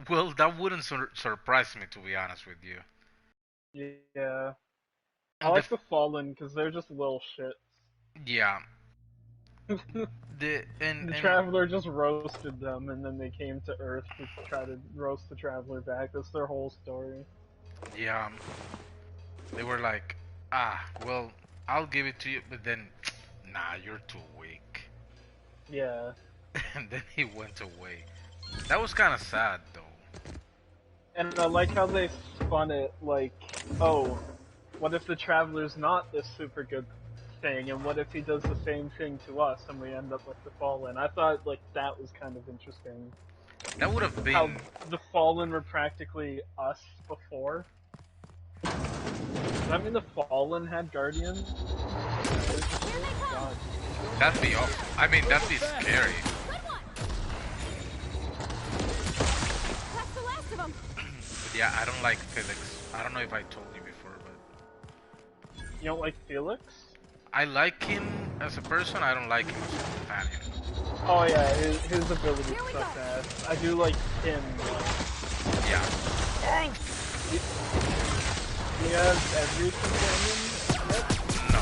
Well, that wouldn't surprise me, to be honest with you. Yeah. I like the Fallen because they're just little shits. Yeah. The Traveler just roasted them, and then they came to Earth to try to roast the Traveler back. That's their whole story. Yeah. They were like, well, I'll give it to you, but then, nah, you're too weak. Yeah. And then he went away. That was kind of sad, though. And I like how they spun it, like, oh, what if the Traveler's not this super good thing, and what if he does the same thing to us, and we end up like the Fallen? I thought, like, that was kind of interesting. That would have been... How the Fallen were practically us before. Does that mean the Fallen had Guardians? God. That'd be awful. I mean, that'd be scary. Yeah, I don't like Felix. I don't know if I told you before, but... You don't like Felix? I like him as a person, I don't like him as a companion. Oh yeah, his abilities suck ass. I do like him. Yeah. Do you have every companion yet? No.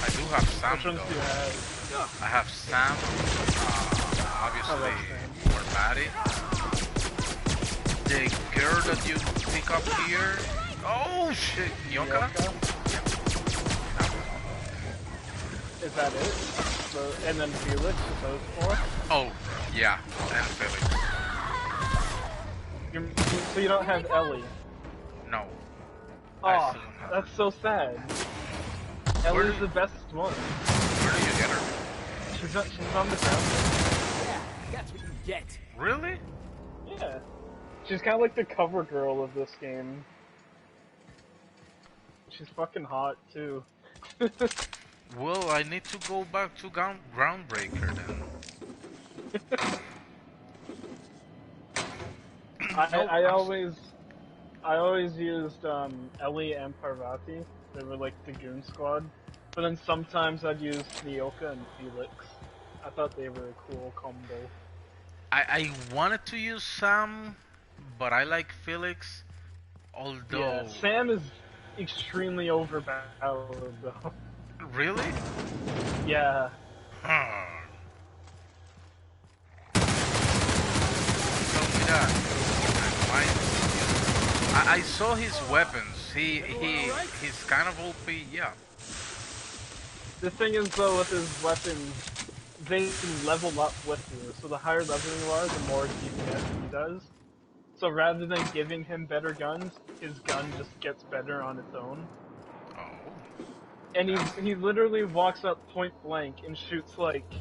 I do have Sam, Which ones though. do you have? I have Sam, obviously, or Maddie. The girl that you pick up here... Oh shit, Nyoka? Is that it? So, and then Felix with those 4? Oh, yeah, and Felix. So you don't have Ellie? No. Oh, that's so sad. Ellie's the best one. Where do you get her? She's on the ground. Yeah, that's what you get. Really? Yeah. She's kind of like the cover girl of this game. She's fucking hot, too. Well, I need to go back to Groundbreaker then. I always used Ellie and Parvati. They were like the goon squad. But then sometimes I'd use Nyoka and Felix. I thought they were a cool combo. I wanted to use Sam, but I like Felix. Although yeah, Sam is extremely overpowered though. Really? Yeah. I saw his weapons. He's kind of OP, yeah. The thing is though with his weapons, they level up with you. So the higher level you are, the more DPS he does. So rather than giving him better guns, his gun just gets better on its own. Oh. And he literally walks up point blank and shoots like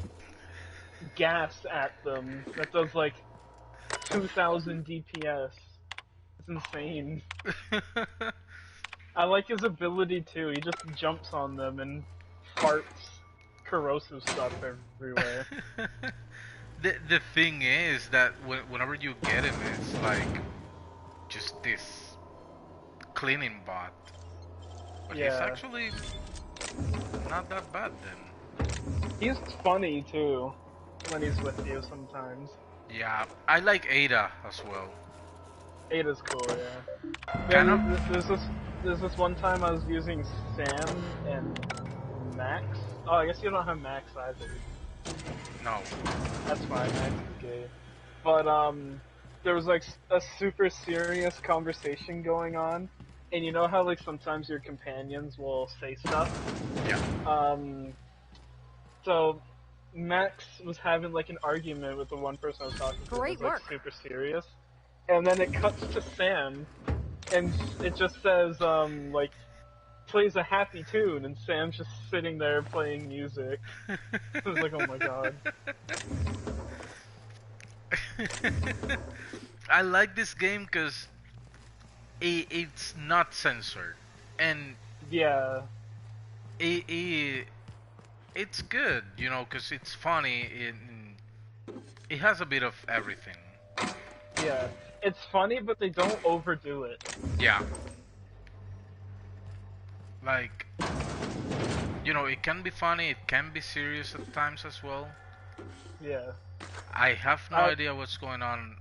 gas at them that does like 2,000 DPS. It's insane. I like his ability too. He just jumps on them and farts corrosive stuff everywhere. The thing is that whenever you get him, it's like just this cleaning bot. But he's actually not that bad then. He's funny too when he's with you sometimes. Yeah, I like Ada as well. Ada's cool, yeah. Kind of. There's this one time I was using Sam and Max. Oh, I guess you don't have Max either. No. That's fine, Max is gay. But there was like a super serious conversation going on, and you know how like sometimes your companions will say stuff. Yeah. So Max was having like an argument with the one person I was talking to. Great it was, like, work. super serious. And then it cuts to Sam, and it just says, like, plays a happy tune, and Sam's just sitting there playing music. I was like, oh my god. I like this game because it's not censored, and yeah, it's good, you know, because it's funny. It has a bit of everything. Yeah, it's funny, but they don't overdo it. Yeah. Like, you know, it can be funny, it can be serious at times as well. Yeah. I have no idea what's going on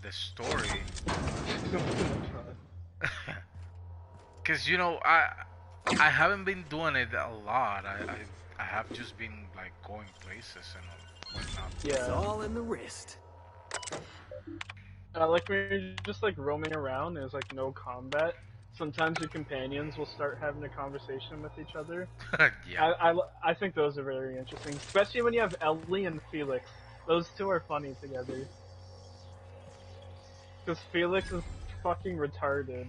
the story. Because, you know, I haven't been doing it a lot. I have just been, like, going places and whatnot. Yeah. It's all in the wrist. Like when you're just like roaming around, there's like no combat. Sometimes your companions will start having a conversation with each other. Yeah. I think those are very interesting, especially when you have Ellie and Felix. Those two are funny together. Because Felix is fucking retarded.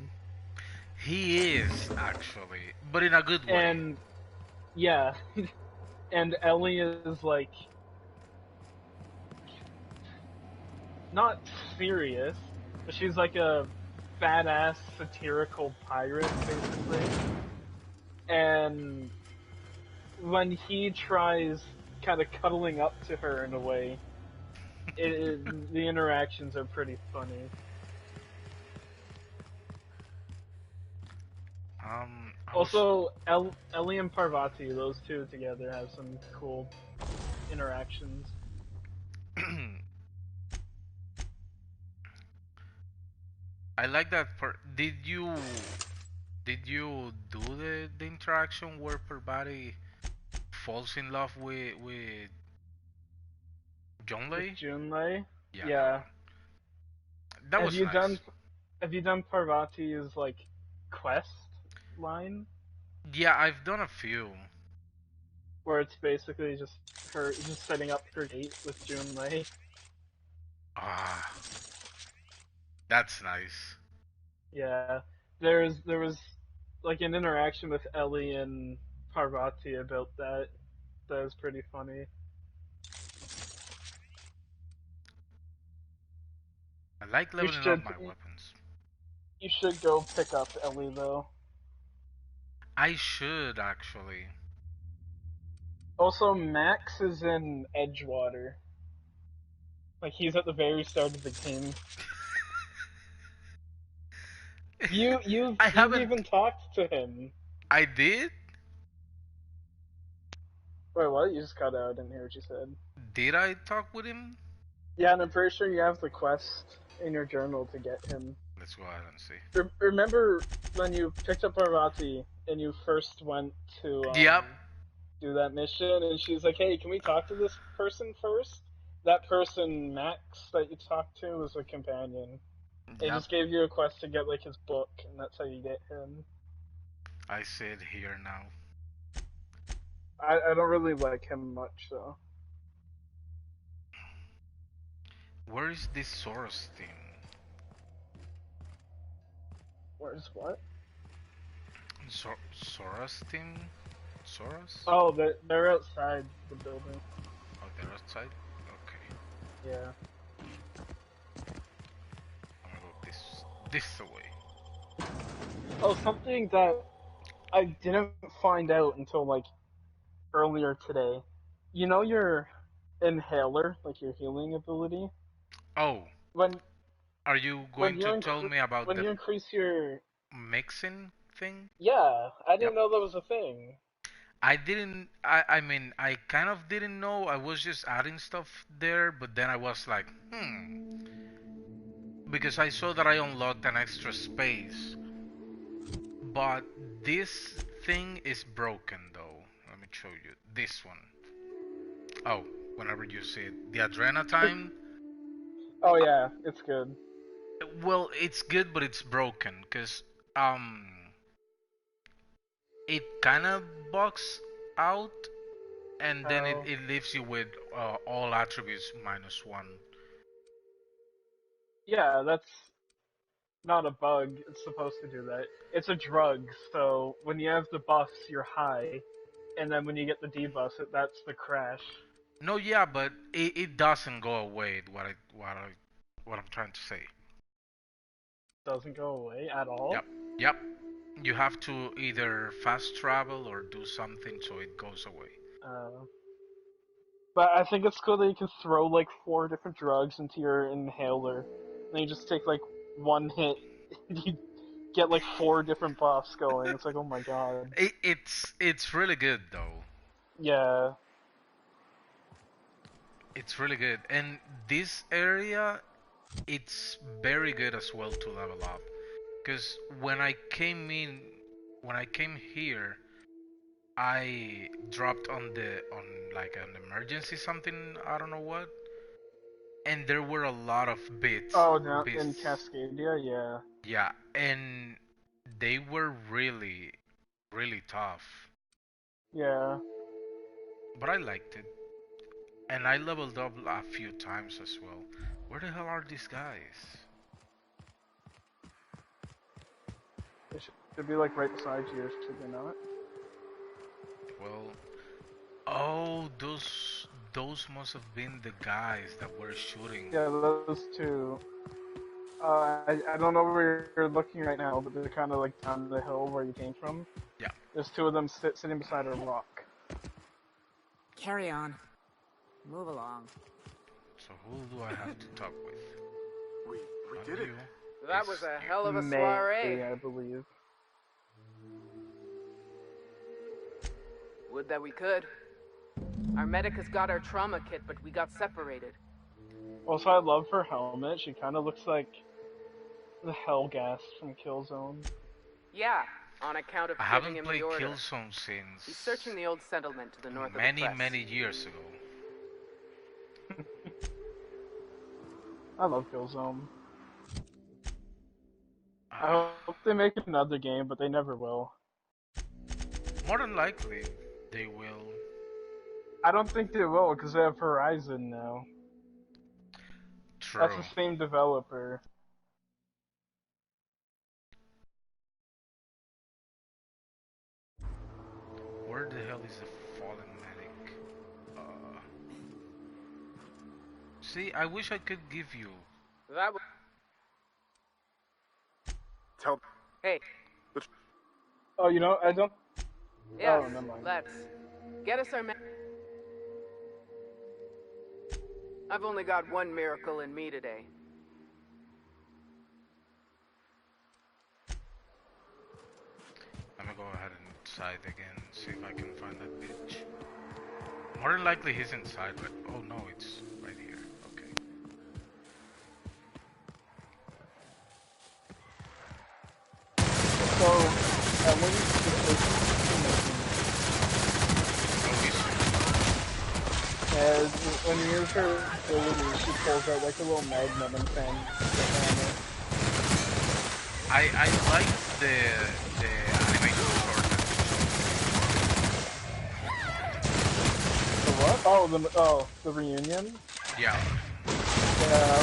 He is, actually, but in a good way. And yeah, and Ellie is like not serious, but she's like a badass satirical pirate, basically. And when he tries kind of cuddling up to her in a way, the interactions are pretty funny. Also, Ellie and Parvati, those two together have some cool interactions. I like that part. Did you do the interaction where Parvati falls in love with Junlei? Junlei? Yeah. That was nice. Have you done Parvati's like quest line? Yeah, I've done a few. where it's basically just her just setting up her date with Junlei. Ah, that's nice. Yeah, there was like an interaction with Ellie and Parvati about that. That was pretty funny. I like leveling up my weapons. You should go pick up Ellie though. I should actually. Also, Max is in Edgewater. Like he's at the very start of the game. You've even talked to him. I did? Wait, what? You just cut out. I didn't hear what you said. Did I talk with him? Yeah, and I'm pretty sure you have the quest in your journal to get him. Let's go ahead and see. Remember when you picked up Parvati and you first went to do that mission, and she's like, "Hey, can we talk to this person first?" That person, Max, that you talked to, was a companion. He just gave you a quest to get like his book, and that's how you get him. I sit here now. I don't really like him much, though. Where is this Soros thing? Where's what? Soros thing? Soros? Oh, they're outside the building. Oh, they're outside? Okay. Yeah. I'm gonna go this way. Oh, something that I didn't find out until like earlier today. You know your inhaler, like your healing ability? Oh. Are you going to tell me about when you increase your mixing thing? Yeah, I didn't know that was a thing. I didn't. I mean, I kind of didn't know. I was just adding stuff there, but then I was like, because I saw that I unlocked an extra space. But this thing is broken, though. Let me show you this one. Oh, whenever you see it, the Adrenatime. Oh yeah, it's good. Well, it's good, but it's broken because it kind of bugs out, and then it leaves you with all attributes -1. Yeah, that's not a bug. It's supposed to do that. It's a drug, so when you have the buffs, you're high, and then when you get the debuffs, that's the crash. No, yeah, but it doesn't go away. What I'm trying to say. Doesn't go away at all? Yep. You have to either fast travel or do something so it goes away. But I think it's cool that you can throw like 4 different drugs into your inhaler. And you just take like one hit, you get like 4 different buffs going. It's like, oh my god. It's really good though. Yeah. It's really good. And this area, it's very good as well to level up. Because when I came here, I dropped on like an emergency something, I don't know what, and there were a lot of bits. Oh, no, in Cascadia, yeah. Yeah, and they were really, really tough. Yeah. But I liked it, and I leveled up a few times as well. Where the hell are these guys? They should be like right beside you, should they not? Well, oh, those must have been the guys that were shooting. Yeah, those two. I don't know where you're looking right now, but they're kind of like down the hill where you came from. Yeah. There's 2 of them sitting beside a rock. Carry on. Move along. So who do I have to talk with? We did it. That was a hell of a soiree. I believe. Would that we could. Our medic has got our trauma kit, but we got separated. Also, I love her helmet. She kind of looks like the Hellghast from Killzone. Yeah, on account of giving him the order. I haven't played Killzone since... He's searching the old settlement to the north of the press. Many years ago. I love Killzone. I hope they make another game, but they never will. More than likely, they will. I don't think they will, because they have Horizon now. True. That's the same developer. Where the hell is the fallen medic? See, I wish I could give you. That Tell. Hey. Oh, you know, I don't. Yes, oh, never mind. let's get us our. I've only got one miracle in me today. I'm gonna go ahead and inside again, see if I can find that bitch. More than likely he's inside, but oh no, it's right here. Okay. So, when you as when you use her ability, she pulls out like a little magnum and thing. I like the animation short. The what? The reunion? Yeah. Yeah,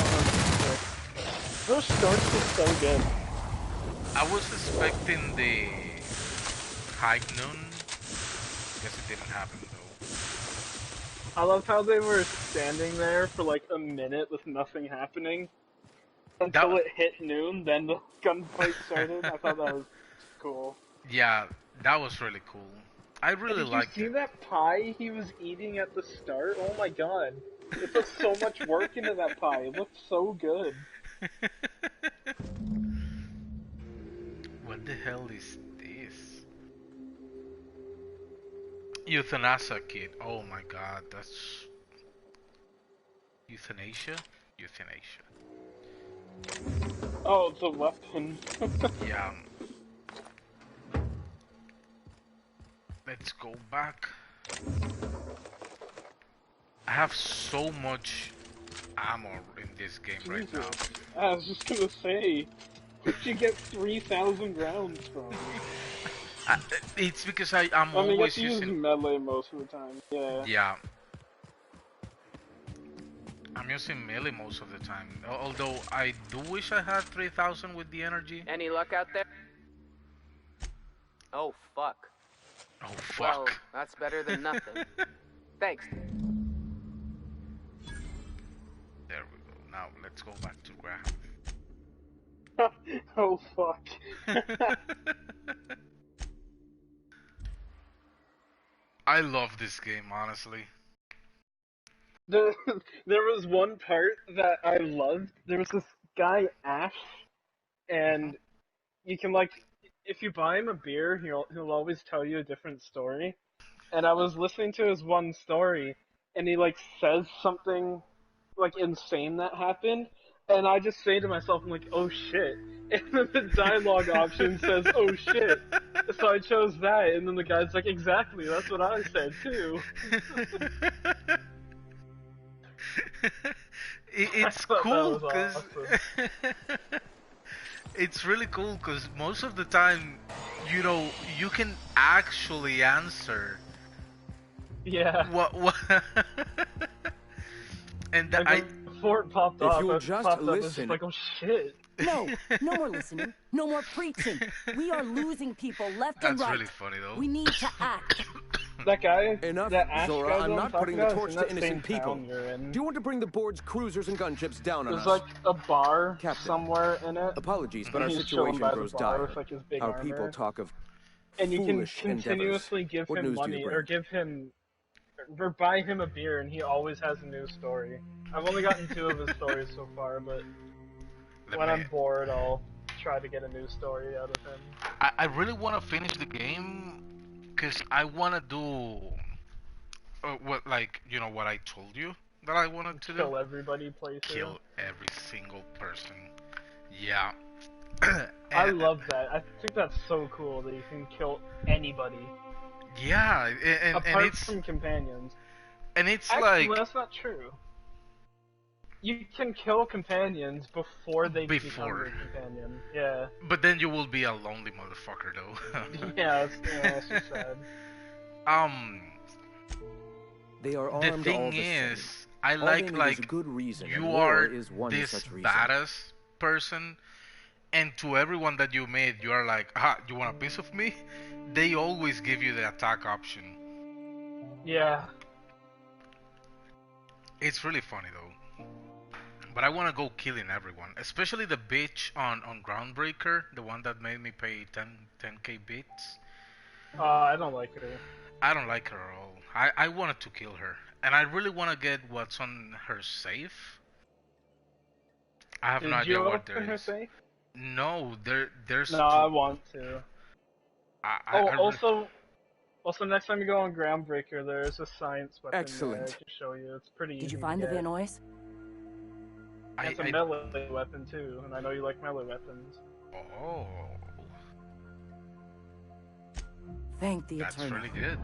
those shorts are so good. I was expecting the high noon. Guess it didn't happen though. I love how they were standing there for like a minute with nothing happening until it hit noon. Then the gunfight started. I thought that was cool. Yeah, that was really cool. I really liked it. Did you see that pie he was eating at the start? Oh my god! It put so much work into that pie. It looked so good. What the hell is this? Euthanasia kit. Oh my god, that's euthanasia? Euthanasia. Oh, it's a weapon. Yeah. Let's go back. I have so much ammo in this game right now. I was just gonna say, where'd you get 3,000 rounds from? It's because I'm always using melee most of the time. Yeah. Yeah. I'm using melee most of the time. Although I do wish I had 3,000 with the energy. Any luck out there? Oh fuck. Oh fuck. Well, that's better than nothing. Thanks. There we go. Now let's go back to Graham. Oh fuck. I love this game, honestly. There was one part that I loved. There was this guy, Ash, and you can, like, if you buy him a beer, he'll always tell you a different story. And I was listening to his one story, and he, like, says something, like, insane that happened, and I just say to myself, I'm like, oh shit. And then the dialogue option says, oh shit. So I chose that, and then the guy's like, exactly, that's what I said too. It's cool because awesome. It's really cool because most of the time, you know, you can actually answer. Yeah. What? And before it popped off, you'll just listen. Like, oh shit. No more listening. No more preaching. We are losing people left and right. That's really funny though. We need to act. That guy. Enough, that Ash Zora. I'm not putting the torch to innocent people. Do you want to bring the board's cruisers and gunships down on us? There's like a bar Captain, somewhere in it. Apologies, but our situation grows dire. Like our people talk of and you can continuously give him money or give him or buy him a beer, and he always has a new story. I've only gotten 2 of his stories so far, but when I'm bored, I'll try to get a new story out of him. I really want to finish the game because I want to do what, like, you know, what I told you that I wanted to kill everybody, play through. Kill every single person. Yeah. I love that. I think that's so cool that you can kill anybody. Yeah, apart it's from companions. And it's actually, well, that's not true. You can kill companions before they become your companion. Yeah. But then you will be a lonely motherfucker, though. Yeah, that's so sad. They are the armed thing all the is, same. I All like they need like is a good reason, you and war are is one this such reason. badass person, and to everyone that you meet, you are like, ah, you want a piece of me? They always give you the attack option. Yeah. It's really funny though. But I want to go killing everyone, especially the bitch on Groundbreaker, the one that made me pay 10k bits. I don't like her. I don't like her at all. I wanted to kill her, and I really want to get what's on her safe. I have no idea what there is. Did you open her safe? No, there's. No, I want to. Also, next time you go on Groundbreaker, there's a science weapon there I can show you. It's pretty easy. Did you find the Vanoise? It's a melee weapon too, and I know you like melee weapons. Oh. Thank the That's Eternal. really good.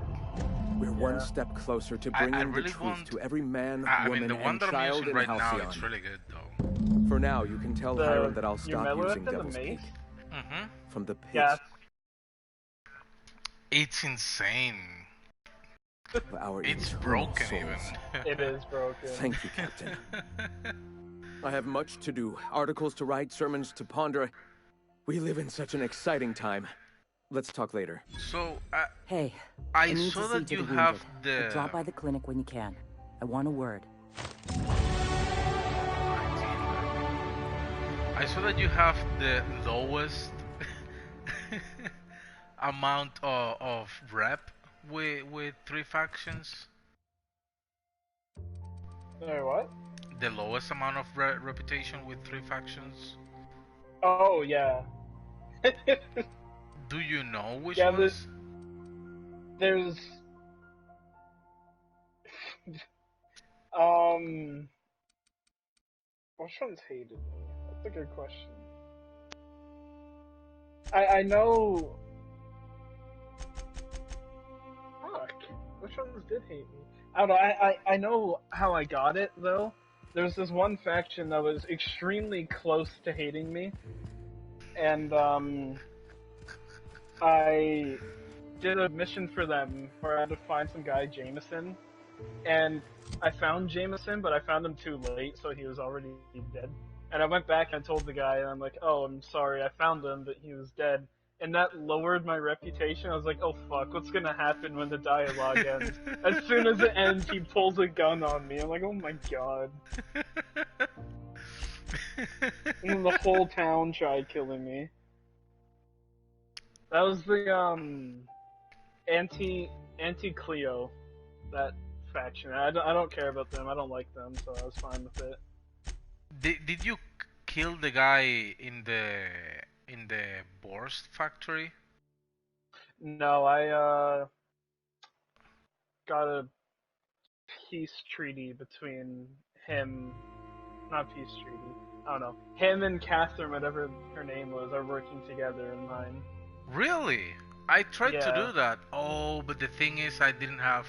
We're one step closer to bringing the truth to every man, woman, and child in right Halcyon. now, it's really good though. For now, you can tell Hiram that I'll stop using Devil's Peak. From the pit. Yeah. It's insane. It's broken even. It is broken. Thank you, Captain. I have much to do. Articles to write, sermons to ponder. We live in such an exciting time. Let's talk later. So, hey, I need saw to see that to you the have wounded. the... Drop by the clinic when you can. I want a word. I saw that you have the lowest amount of rep with 3 factions. Sorry, what? The lowest amount of reputation with 3 factions. Oh, yeah. Do you know which yeah, ones? There's... Which ones hated me? That's a good question. I know... Fuck. Which ones did hate me? I don't know, I know how I got it, though. There's this one faction that was extremely close to hating me. And, I did a mission for them where I had to find some guy, Jameson. And I found Jameson, but I found him too late, so he was already dead. And I went back and I told the guy, and I'm like, oh, I'm sorry, I found him, but he was dead. And that lowered my reputation. I was like, oh fuck, what's gonna happen when the dialogue ends? As soon as it ends, he pulls a gun on me. I'm like, oh my god. And then the whole town tried killing me. That was the, anti-Cleo, that faction. I don't care about them, I don't like them, so I was fine with it. Did you kill the guy in the Borst factory? No, I got a peace treaty between him, not peace treaty, I don't know. Him and Catherine, whatever her name was, are working together in mine. Really? I tried to do that. Oh, but the thing is, I didn't have.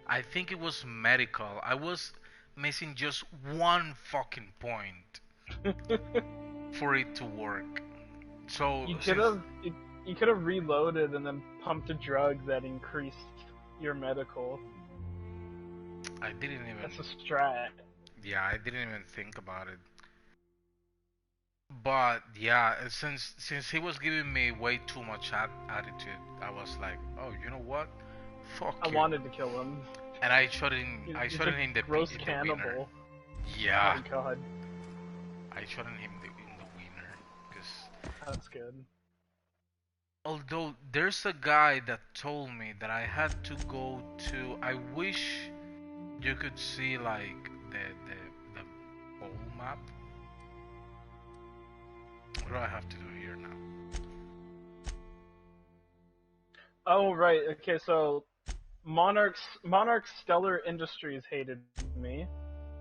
I think it was medical. I was missing just one fucking point for it to work. So you could have reloaded and then pumped a drug that increased your medical. I didn't even. That's a strat. Yeah, I didn't even think about it. But yeah, since he was giving me way too much attitude, I was like, oh, you know what? Fuck I wanted to kill him. And I shot him. I shot him in the gross in the cannibal. wiener. Yeah. Oh my god. I shot him in the wiener because. That's good. Although there's a guy that told me that I had to go to. I wish you could see like the whole map. What do I have to do here now? Oh right, okay, so Monarch Stellar Industries hated me.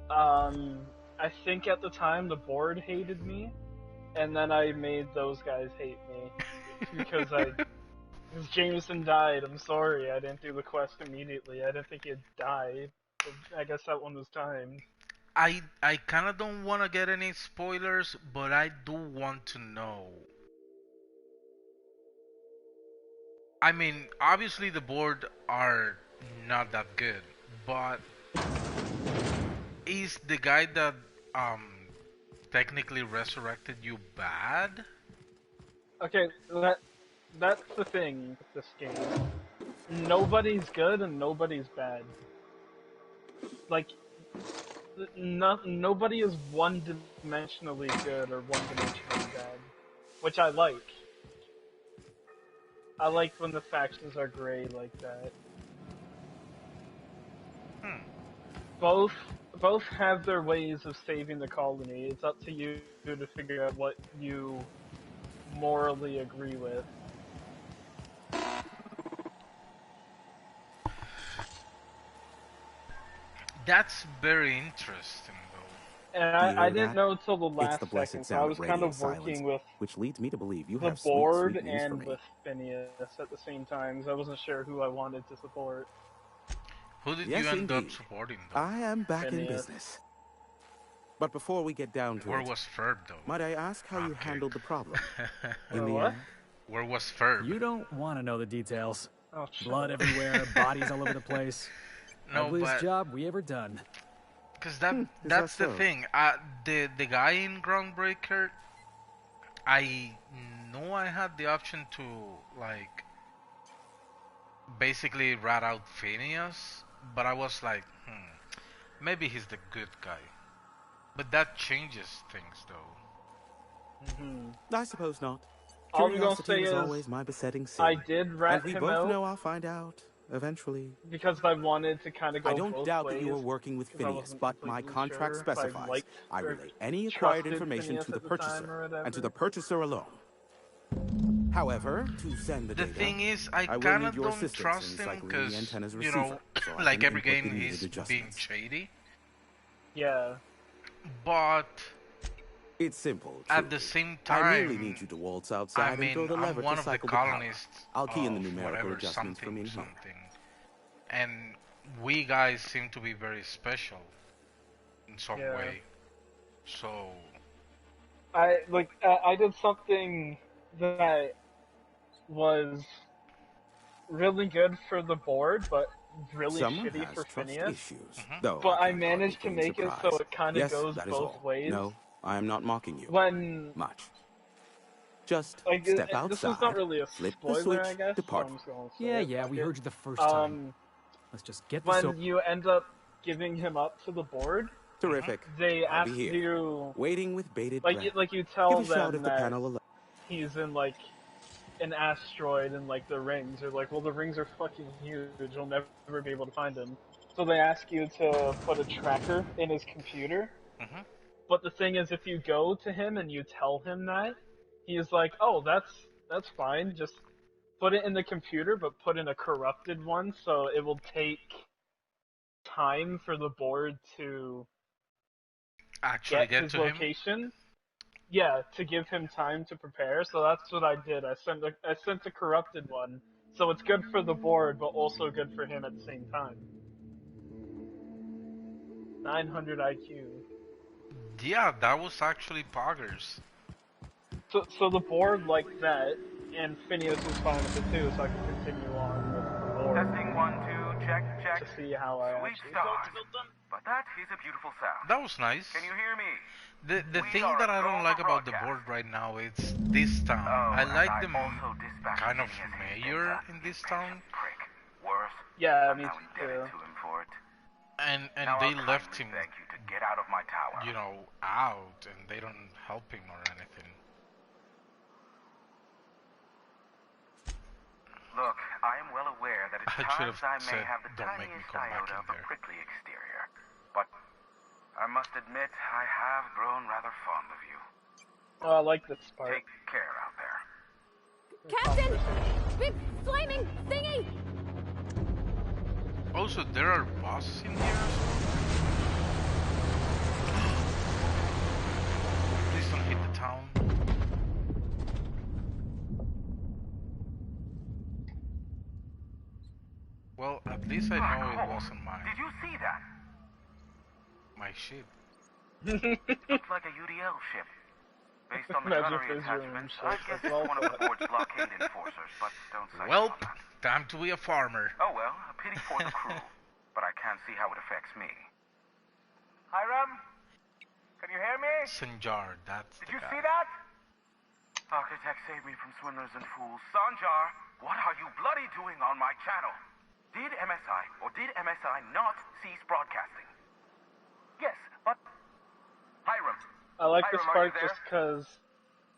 I think at the time the board hated me, and then I made those guys hate me because Jameson died. I'm sorry, I didn't do the quest immediately. I didn't think he'd die. I guess that one was timed. I kind of don't want to get any spoilers, but I do want to know. I mean, obviously the board are not that good, but is the guy that technically resurrected you bad? Okay, that's the thing with this game. Nobody's good and nobody's bad. Like, nobody is one-dimensionally good or one-dimensionally bad, which I like. I like when the factions are gray like that. Both have their ways of saving the colony. It's up to you to figure out what you morally agree with. That's very interesting, though. And I didn't know until the last second, so I was kind of working with which leads me to believe you the have board sweet news for and me. with Phineas at the same time, so I wasn't sure who I wanted to support. Who did you end up supporting, though? I am back Phineas. in business. But before we get down to Where it, was Ferb, though? might I ask how you handled the problem? In the end? Where was Ferb? You don't want to know the details. Oh, blood everywhere, bodies all over the place. No, Ugliest job we ever done. Because that's the thing. The guy in Groundbreaker, I know I had the option to, like, basically rat out Phineas, but I was like, maybe he's the good guy. But that changes things, though. I suppose not. All I'm gonna Curiosity say is is, always my besetting sin. I did rat and we him both out. know I'll find out eventually. Because I wanted to kind of go I don't both doubt ways, that you were working with 'cause I Phineas, wasn't but my completely contract sure if I specifies liked I or relay any acquired trusted information Phineas to the at the time or purchaser and to whatever. the purchaser alone. However, to send the data, thing is, I will kind need of your don't assistance trust in him cycling the because, antenna's you receiver, know, so I like can every input the game needed he's being adjustments. shady. Yeah. But it's simple. At the same time, I merely need you to waltz outside I mean, and throw the I'm lever one to of the cycle the power. colonists. I'll key in the of numerical whatever, adjustments from in here. something. And we guys seem to be very special in some way. So I did something that was really good for the board, but really Someone shitty has for trust Phineas. issues, though But I can't managed to feign make it so surprise. it kind of Yes, goes that is both all. ways. No, I am not mocking you. When much. Just like, step outside, this is not really a flip spoiler, the switch, I guess. depart. So I'm just gonna say Yeah, it. we heard you the first time. Let's just get this over. When you end up giving him up to the board, terrific. They I'll ask be here, you, waiting with bated like breath. you tell Give a shout them if the that panel allows. he's in like an asteroid and like the rings. They're like, well, the rings are fucking huge. You'll never be able to find him. So they ask you to put a tracker in his computer. But the thing is, if you go to him and you tell him that, he's like, oh, that's fine. Just put it in the computer, but put in a corrupted one, so it will take time for the board to actually get his to him. location. Yeah, to give him time to prepare. So that's what I did. I sent a corrupted one, so it's good for the board, but also good for him at the same time. 900 IQ. Yeah, that was actually poggers. So the board liked that, and Phineas was fine with it too, so I can continue on with the board. Testing 1, 2, check. To see how I Sweet actually stars. But that is a beautiful sound. That was nice. Can you hear me? The thing that I don't like about the board right now is this town. I like the kind of mayor in this town. Yeah, me too. And now they I'll left kindly him, beg you to get out of my tower. you know, out, and they don't help him or anything. Look, I am well aware that at I should times have I may said, have the "Don't make me tiniest come back iota in of a there." prickly exterior. But I must admit, I have grown rather fond of you. Oh, I like this part. Take care out there. Captain! Big flaming thingy! Also, there are bosses in here. Please don't hit the town. Well, at least I know it wasn't mine. Did you see that? My ship. Looks like a UDL ship. Based on the Imagine gunnery if it's your own attachments, ship. I guess it's one of the board's blockade enforcers, but don't say Well, on that. time to be a farmer. Oh well, a pity for the crew, but I can't see how it affects me. Hiram? Can you hear me? Sanjar, that's Did the you guy. see that? Architect saved me from swindlers and fools. Sanjar, what are you bloody doing on my channel? Did MSI or did MSI not cease broadcasting? Yes, but... Hiram. I like this Hiram, are you part there? just because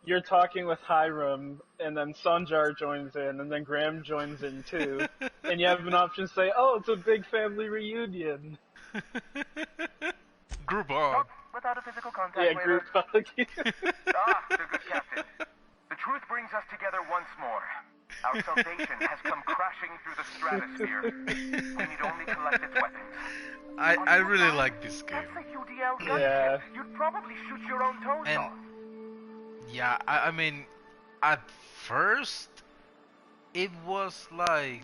you're talking with Hiram, and then Sanjar joins in, and then Graham joins in too, and you have an option to say, "Oh, it's a big family reunion." Group hug. Not without a physical contact Yeah, later. group hug. The good captain. The truth brings us together once more. Our salvation has come crashing through the stratosphere. We need only collect its weapons. I really like this game. That's a UDL gunship. Yeah. You'd probably shoot your own toes And off. yeah, I mean, at first, it was like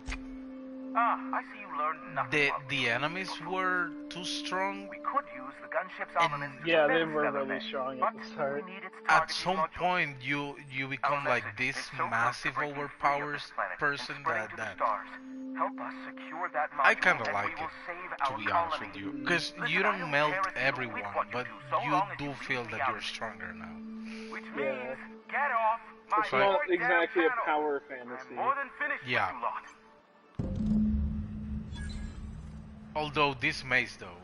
I see you learned nothing. the enemies were too strong. We could use the gunship's And armaments to Yeah, they defend were Stellar really Bay, strong but at the start. we need its At targeting some module. point, you become like this It's so close to massive breaking free of overpowers this planet and person spreading to the that stars. Help us secure that module, I kind of and like we will it, save to our be honest colony. with you, because Listen, you I don't don't melt care if you everyone, quit what you but do, so you long as do you feel leave that me you're out. stronger now. Which Yeah. means get off my It's not goddamn exactly a channel. power I'm fantasy. more than finished Yeah. with you lot. Although this maze though.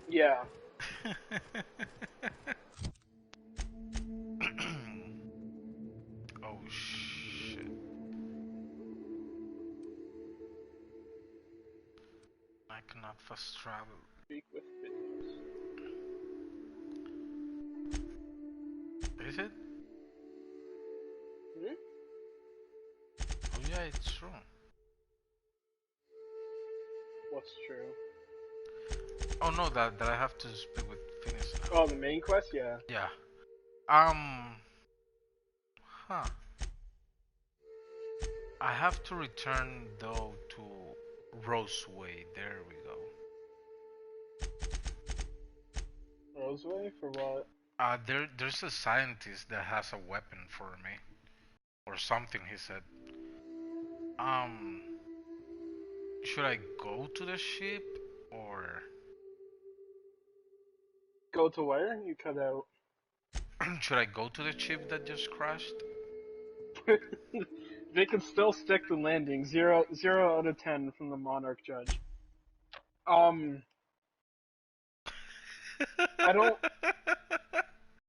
Yeah. Oh shit. I cannot fast travel. Speak with videos. Is it? Hmm? Oh yeah, it's true. What's true? Oh no, that I have to speak with Phineas now. Oh, the main quest? Yeah. Yeah. Huh. I have to return though to Roseway. There we go. Roseway? For what? There's a scientist that has a weapon for me. Or something, he said. Should I go to the ship or Go to where? You cut out. should I go to the ship that just crashed? They can still stick the landing. 0 out of 10 from the Monarch Judge. I don't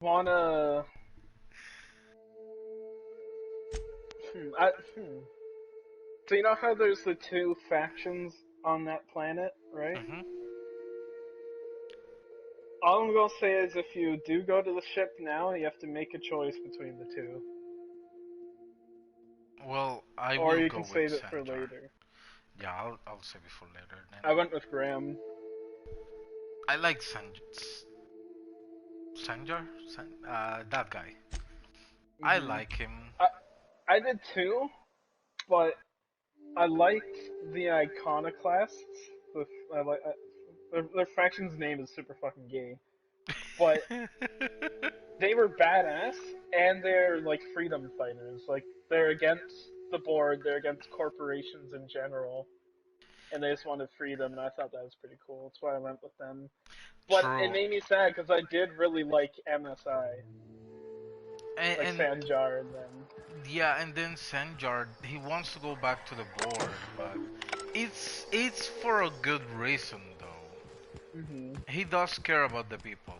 wanna. So you know how there's the two factions on that planet, right? Mm-hmm. All I'm gonna say is if you do go to the ship now, you have to make a choice between the two. Well, I or will you go can with save it for Sanjar. later. Yeah, I'll save it for later then. I went with Graham. I like Sanjar? That guy. I like him. I did too, but I liked the Iconoclasts. Their faction's name is super fucking gay. But they were badass, and they're like freedom fighters. Like, they're against the board, they're against corporations in general, and they just wanted freedom, and I thought that was pretty cool. That's why I went with them. But True. it made me sad because I did really like MSI. Like Sanjar and them. Yeah, and then Sanjar, he wants to go back to the board, but it's for a good reason though. Mm-hmm. He does care about the people,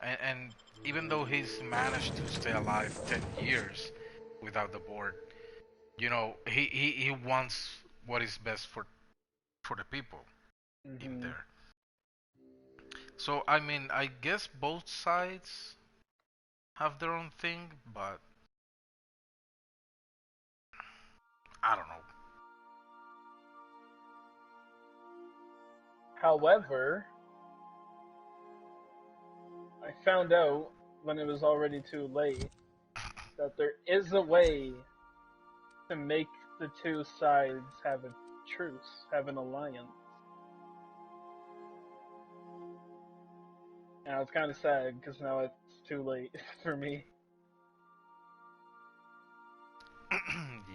and even though he's managed to stay alive 10 years without the board, you know, he wants what is best for the people in there. So I mean, I guess both sides have their own thing, but I don't know. However, I found out when it was already too late that there is a way to make the two sides have a truce, have an alliance. And I was kind of sad because now it's too late for me.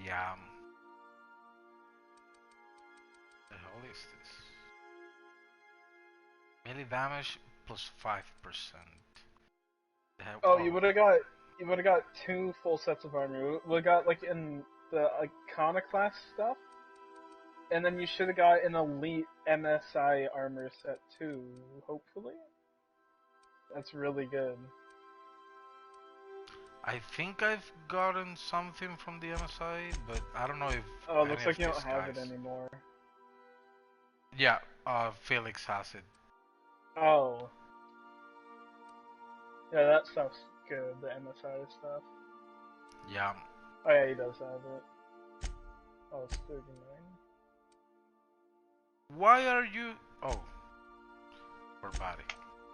Yeah. The hell is this? Melee damage plus 5%. Oh, you would have got 2 full sets of armor. We got like in the Iconoclast stuff, and then you should have got an elite MSI armor set too. Hopefully, that's really good. I think I've gotten something from the MSI, but I don't know if. Oh, it looks like you don't have it anymore. Yeah, Felix has it. Oh. Yeah, that stuff's good, the MSI stuff. Yeah. Oh yeah, he does have it. Oh, it's 39. Why are you... Oh. For body.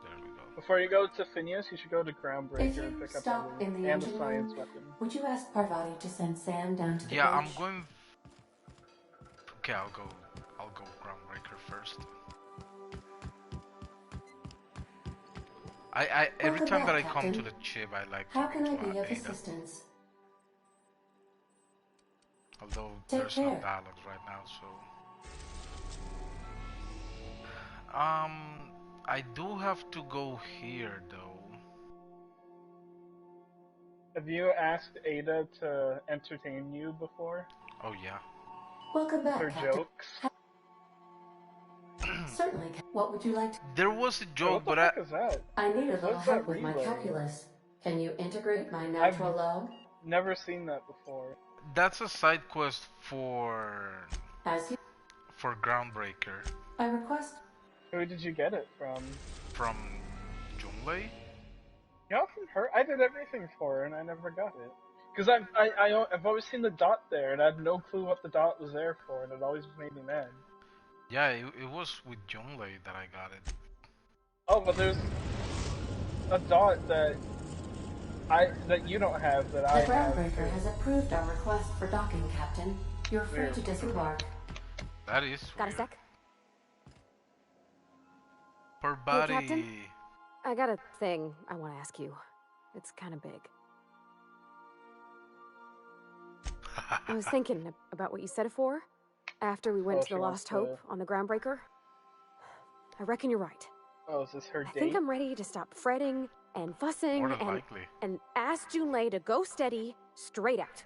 There we go. Before you go to Phineas, you should go to Groundbreaker and pick up the and the science weapon. Would you ask Parvati to send Sam down to the Yeah, bridge? I'm going... Okay, I'll go Groundbreaker first. Every time that I come to the chip, I like How can I to be of Ada. assistance? Although Take there's no care. dialogues right now, so... I do have to go here, though. Have you asked Ada to entertain you before? Oh, yeah. Welcome back, Her Captain. jokes? Certainly. What would you like to... There was a joke, what the heck is that? I need a little What's help that with my relay? calculus. Can you integrate my natural log? Never seen that before. That's a side quest for... As you... For Groundbreaker. I request... Who did you get it from? From Junlei? You know, from her? I did everything for her and I never got it. Because I've always seen the dot there and I had no clue what the dot was there for and it always made me mad. Yeah, it was with Junlei that I got it. Oh, but there's a dot that you don't have that I have. The Groundbreaker has approved our request for docking, Captain. You're free to disembark. That is Got a weird. sec? Per Hey, body. Captain? I got a thing I want to ask you. It's kind of big. I was thinking about what you said before, after we went to she the wants Lost Hope on the Groundbreaker. I reckon you're right. Oh, is this her I date? think I'm ready to stop fretting and fussing More than likely. and ask Junlei to go steady, straight out.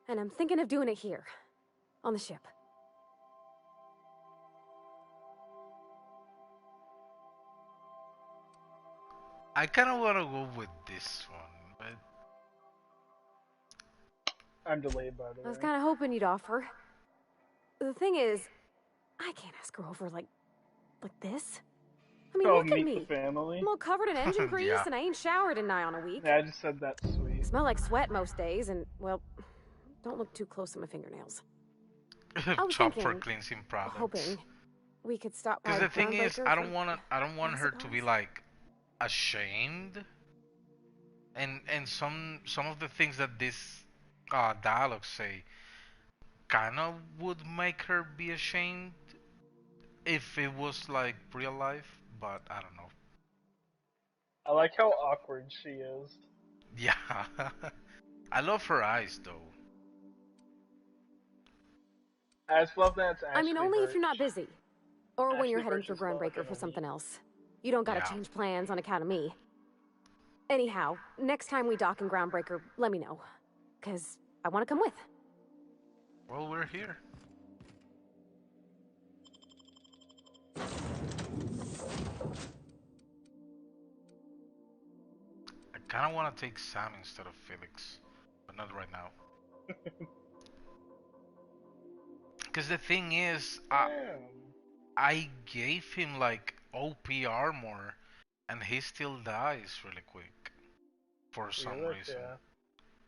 And I'm thinking of doing it here, on the ship. I kind of want to go with this one, but... I'm delayed, by the way. I was kind of hoping you'd offer. The thing is, I can't ask her over like this. I mean, look at meet me. the family. I'm all covered in engine grease Yeah. and I ain't showered in nigh on a week. Yeah, I just said that's sweet. Smell like sweat most days and, well, don't look too close at my fingernails. I was Chop for thinking, cleansing products. hoping we could stop by Because the thing is, Groundbreaker I for don't want a her to be surprise. like ashamed, and some of the things that this dialogue say kind of would make her be ashamed if it was like real life, but I don't know. I like how awkward she is. Yeah, I love her eyes though. I just love that it's I mean, Ashley only if Birch. you're not busy. Or when you're Ashley heading Birch for is well Groundbreaker for done. something else. You don't gotta Yeah. change plans on account of me. Anyhow, next time we dock in Groundbreaker, let me know. 'Cause I want to come with. Well, we're here. I kind of want to take Sam instead of Felix, but not right now. Because the thing is, I gave him like OP armor, and he still dies really quick for some Really? reason. Yeah.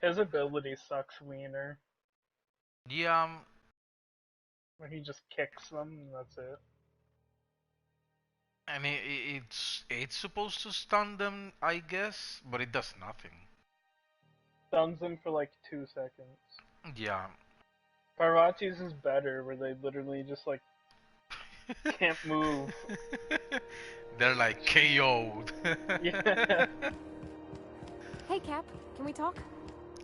His ability sucks wiener. Yeah, Where he just kicks them and that's it. and it's supposed to stun them, I guess, but it does nothing. Stuns them for like 2 seconds. Yeah. Parvati's is better, where they literally just like can't move. They're like KO'd. Yeah. Hey, Cap, can we talk?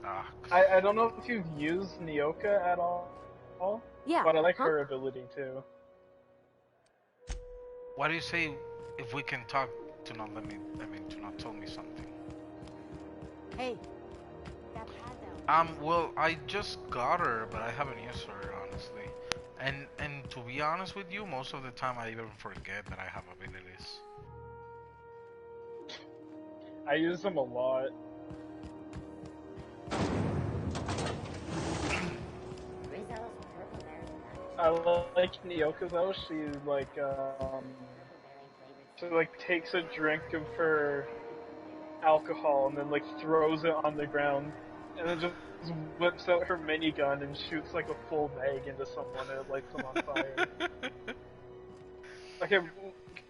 Ah, I don't know if you've used Nyoka at all, Yeah. but I like huh? her ability too. what do you say? if we can talk, to not let me, to not tell me something. Hey. Well, I just got her, but I haven't used her, honestly. And to be honest with you, most of the time I even forget that I have abilities. I use them a lot. I like Nyoka though. She takes a drink of her alcohol and then like throws it on the ground, and then just whips out her minigun and shoots like a full mag into someone and it lights them on fire. Okay,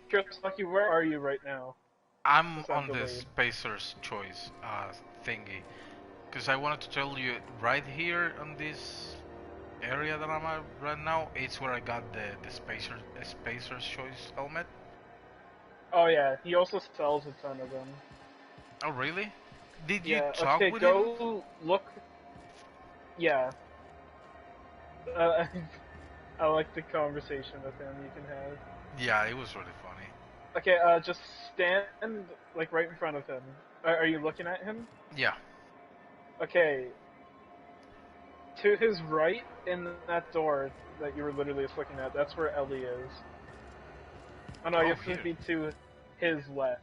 Kurosaki, where are you right now? I'm on the Spacer's Choice thingy, because I wanted to tell you right here on this area that I'm at right now, it's where I got the Spacer's Choice helmet. Oh yeah, he also sells a ton of them. Oh really? Did you talk with him? Okay, go look. Yeah. I like the conversation with him you can have. Yeah, it was really funny. Okay, just stand like right in front of him. Are you looking at him? Yeah. Okay. To his right in that door that you were literally just looking at, that's where Ellie is. Oh no, you have to be to his left.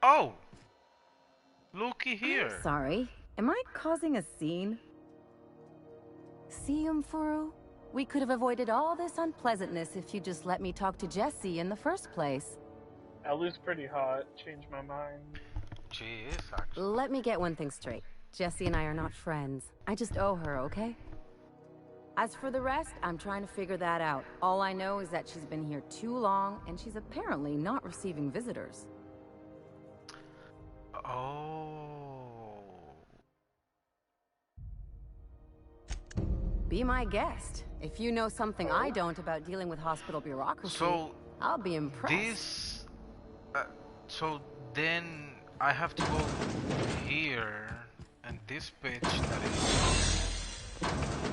Oh! Looky here. I'm sorry. Am I causing a scene? See, Umfuru? We could have avoided all this unpleasantness if you just let me talk to Jessie in the first place. Ellie's pretty hot. Changed my mind. She is, actually. Let me get one thing straight. Jessie and I are not friends. I just owe her, okay? As for the rest, I'm trying to figure that out. All I know is that she's been here too long, and she's apparently not receiving visitors. Oh. Be my guest. If you know something I don't about dealing with hospital bureaucracy, I'll be impressed. So then I have to go here, and this bitch that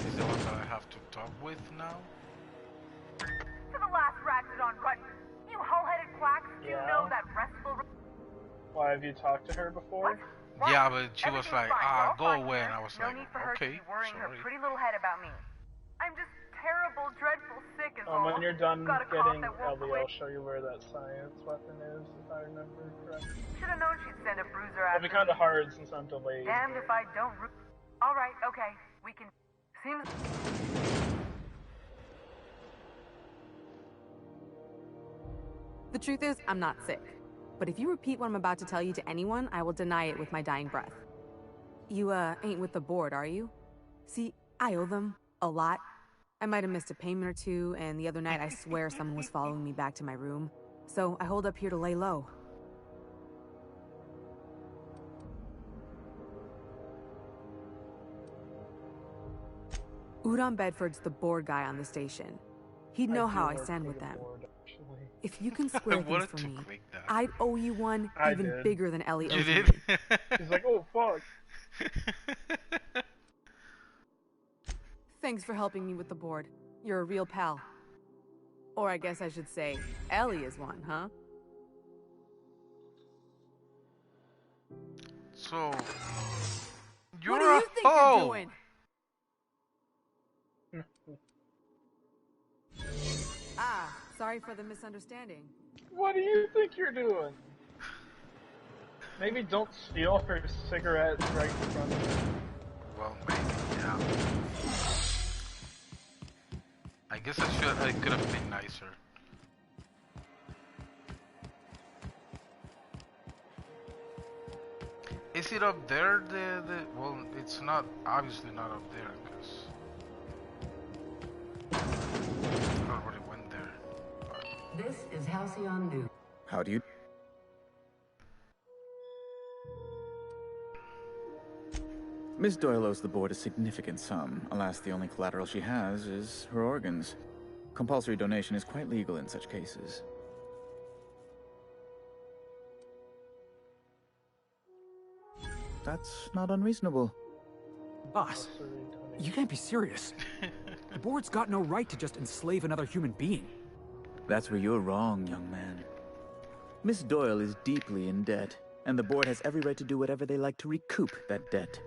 is the one that I have to talk with now? To the last Ratchet on Rut, you hull-headed quacks, you know that restful... Why, have you talked to her before? What? Yeah, but she was like, go away, and I was like, no need for her to okay, be worrying sorry. her pretty little head about me. I'm just terrible, dreadful sick is all. When you're done getting Ellie, I'll show you where that science weapon is, if I remember correctly. Should have known she'd send a bruiser It'll after be kind of hard since I'm delayed. Damned if I don't... Alright, okay, we can... Seems... The truth is, I'm not sick. But if you repeat what I'm about to tell you to anyone, I will deny it with my dying breath. You, ain't with the board, are you? See, I owe them a lot. I might have missed a payment or two, and the other night I swear someone was following me back to my room. So I hold up here to lay low. Udon Bedford's the board guy on the station. He'd know how I stand with them. If you can square things for me, I'd owe you one even bigger than Ellie owes me. He's like, oh fuck. Thanks for helping me with the board. You're a real pal. Or I guess I should say, Ellie is one, huh? So, you're what do you think you're doing? Sorry for the misunderstanding. What do you think you're doing? Maybe don't steal her cigarettes right in front of her. Well, maybe, yeah. I guess I could have been nicer. Is it up there? Well, it's not, obviously not up there, because I already went there. This is Halcyon News. How do you... Miss Doyle owes the board a significant sum. Alas, the only collateral she has is her organs. Compulsory donation is quite legal in such cases. That's not unreasonable. Boss, you can't be serious. The board's got no right to just enslave another human being. That's where you're wrong, young man. Miss Doyle is deeply in debt, and the board has every right to do whatever they like to recoup that debt.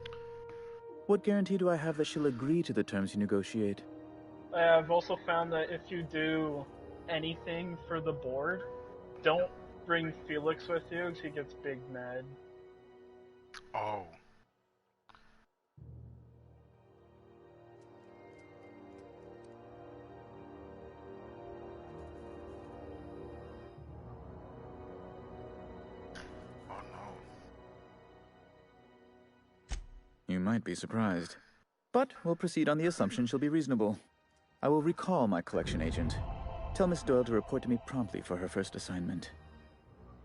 What guarantee do I have that she'll agree to the terms you negotiate? I've also found that if you do anything for the board, don't bring Felix with you because he gets big mad. Oh. You might be surprised. But we'll proceed on the assumption she'll be reasonable. I will recall my collection agent. Tell Miss Doyle to report to me promptly for her first assignment.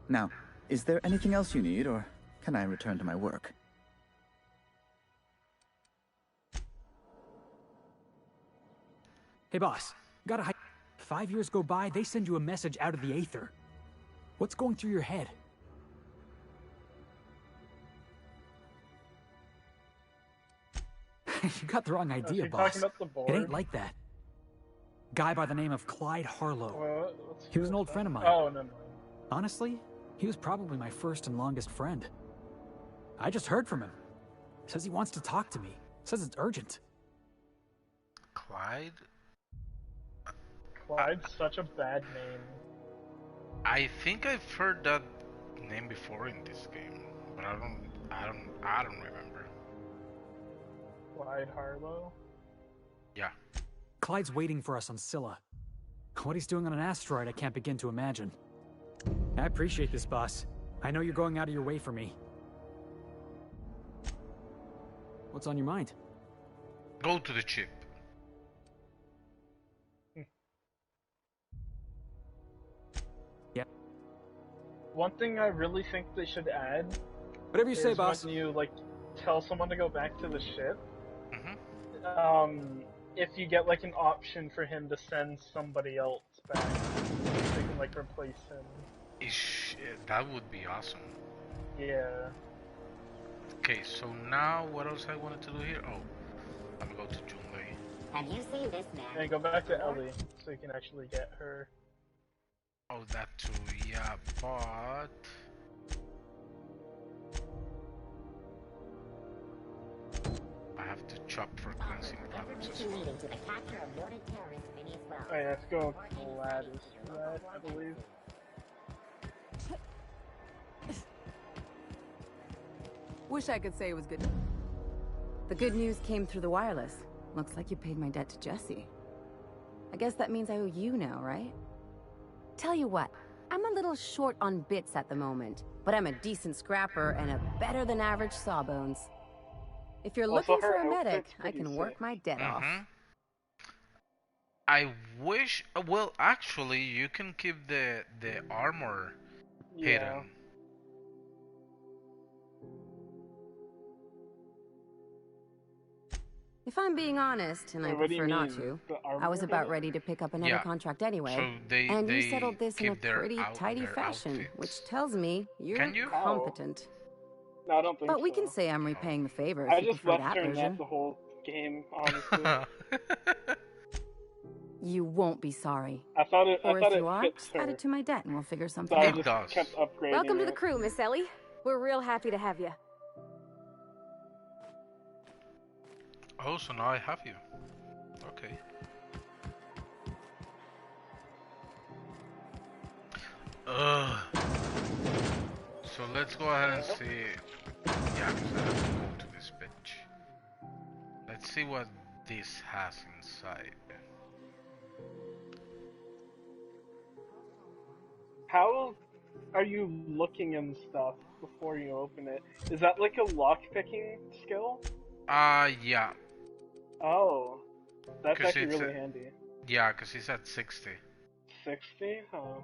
Now, is there anything else you need, or can I return to my work? Hey, boss. Gotta 5 years go by, they send you a message out of the Aether. What's going through your head? You got the wrong idea, boss. It ain't like that. Guy by the name of Clyde Harlow. He was an old friend of mine. Oh, no. Honestly, he was probably my first and longest friend. I just heard from him. Says he wants to talk to me. Says it's urgent. Clyde? Clyde's such a bad name. I think I've heard that name before in this game, but I don't remember. Clyde Harlow? Yeah. Clyde's waiting for us on Scylla. What he's doing on an asteroid, I can't begin to imagine. I appreciate this, boss. I know you're going out of your way for me. What's on your mind? Go to the chip. Yeah. One thing I really think they should add. Whatever you say, boss. When you tell someone to go back to the ship. If you get an option for him to send somebody else back, they can replace him. That would be awesome. Yeah. Okay, so now what else I wanted to do here? Oh, I'm gonna go to Junlei. Have you seen this man? And go back to Ellie so you can actually get her. Oh, that too, yeah, but I have to chop for cleansing purposes. Oh yeah, let's go Gladys for that, I believe. Wish I could say it was good. The good news came through the wireless. Looks like you paid my debt to Jesse. I guess that means I owe you now, right? Tell you what, I'm a little short on bits at the moment, but I'm a decent scrapper and a better than average sawbones. If you're looking for a medic, I can work my debt off. I wish. Well, actually, you can keep the armor hidden. If I'm being honest, and I prefer not to, I was about ready to pick up another contract anyway. So and you settled this in a pretty tidy fashion, which tells me you're competent. No, I don't think But we can say I'm repaying the favor if I you just prefer left that her version. net the whole game, honestly. You won't be sorry. I thought it Or if you fits are, just her. add it to my debt and we'll figure something So I out. just kept upgrading Welcome to it. the crew, Miss Ellie. We're real happy to have you. Oh, so now I have you. Okay. So let's go ahead and see. Yeah, because I have to go to this bitch. Let's see what this has inside. How are you looking and stuff before you open it? Is that like a lock-picking skill? Yeah. Oh, that's 'Cause actually it's really handy. Yeah, because he's at 60. 60? Huh.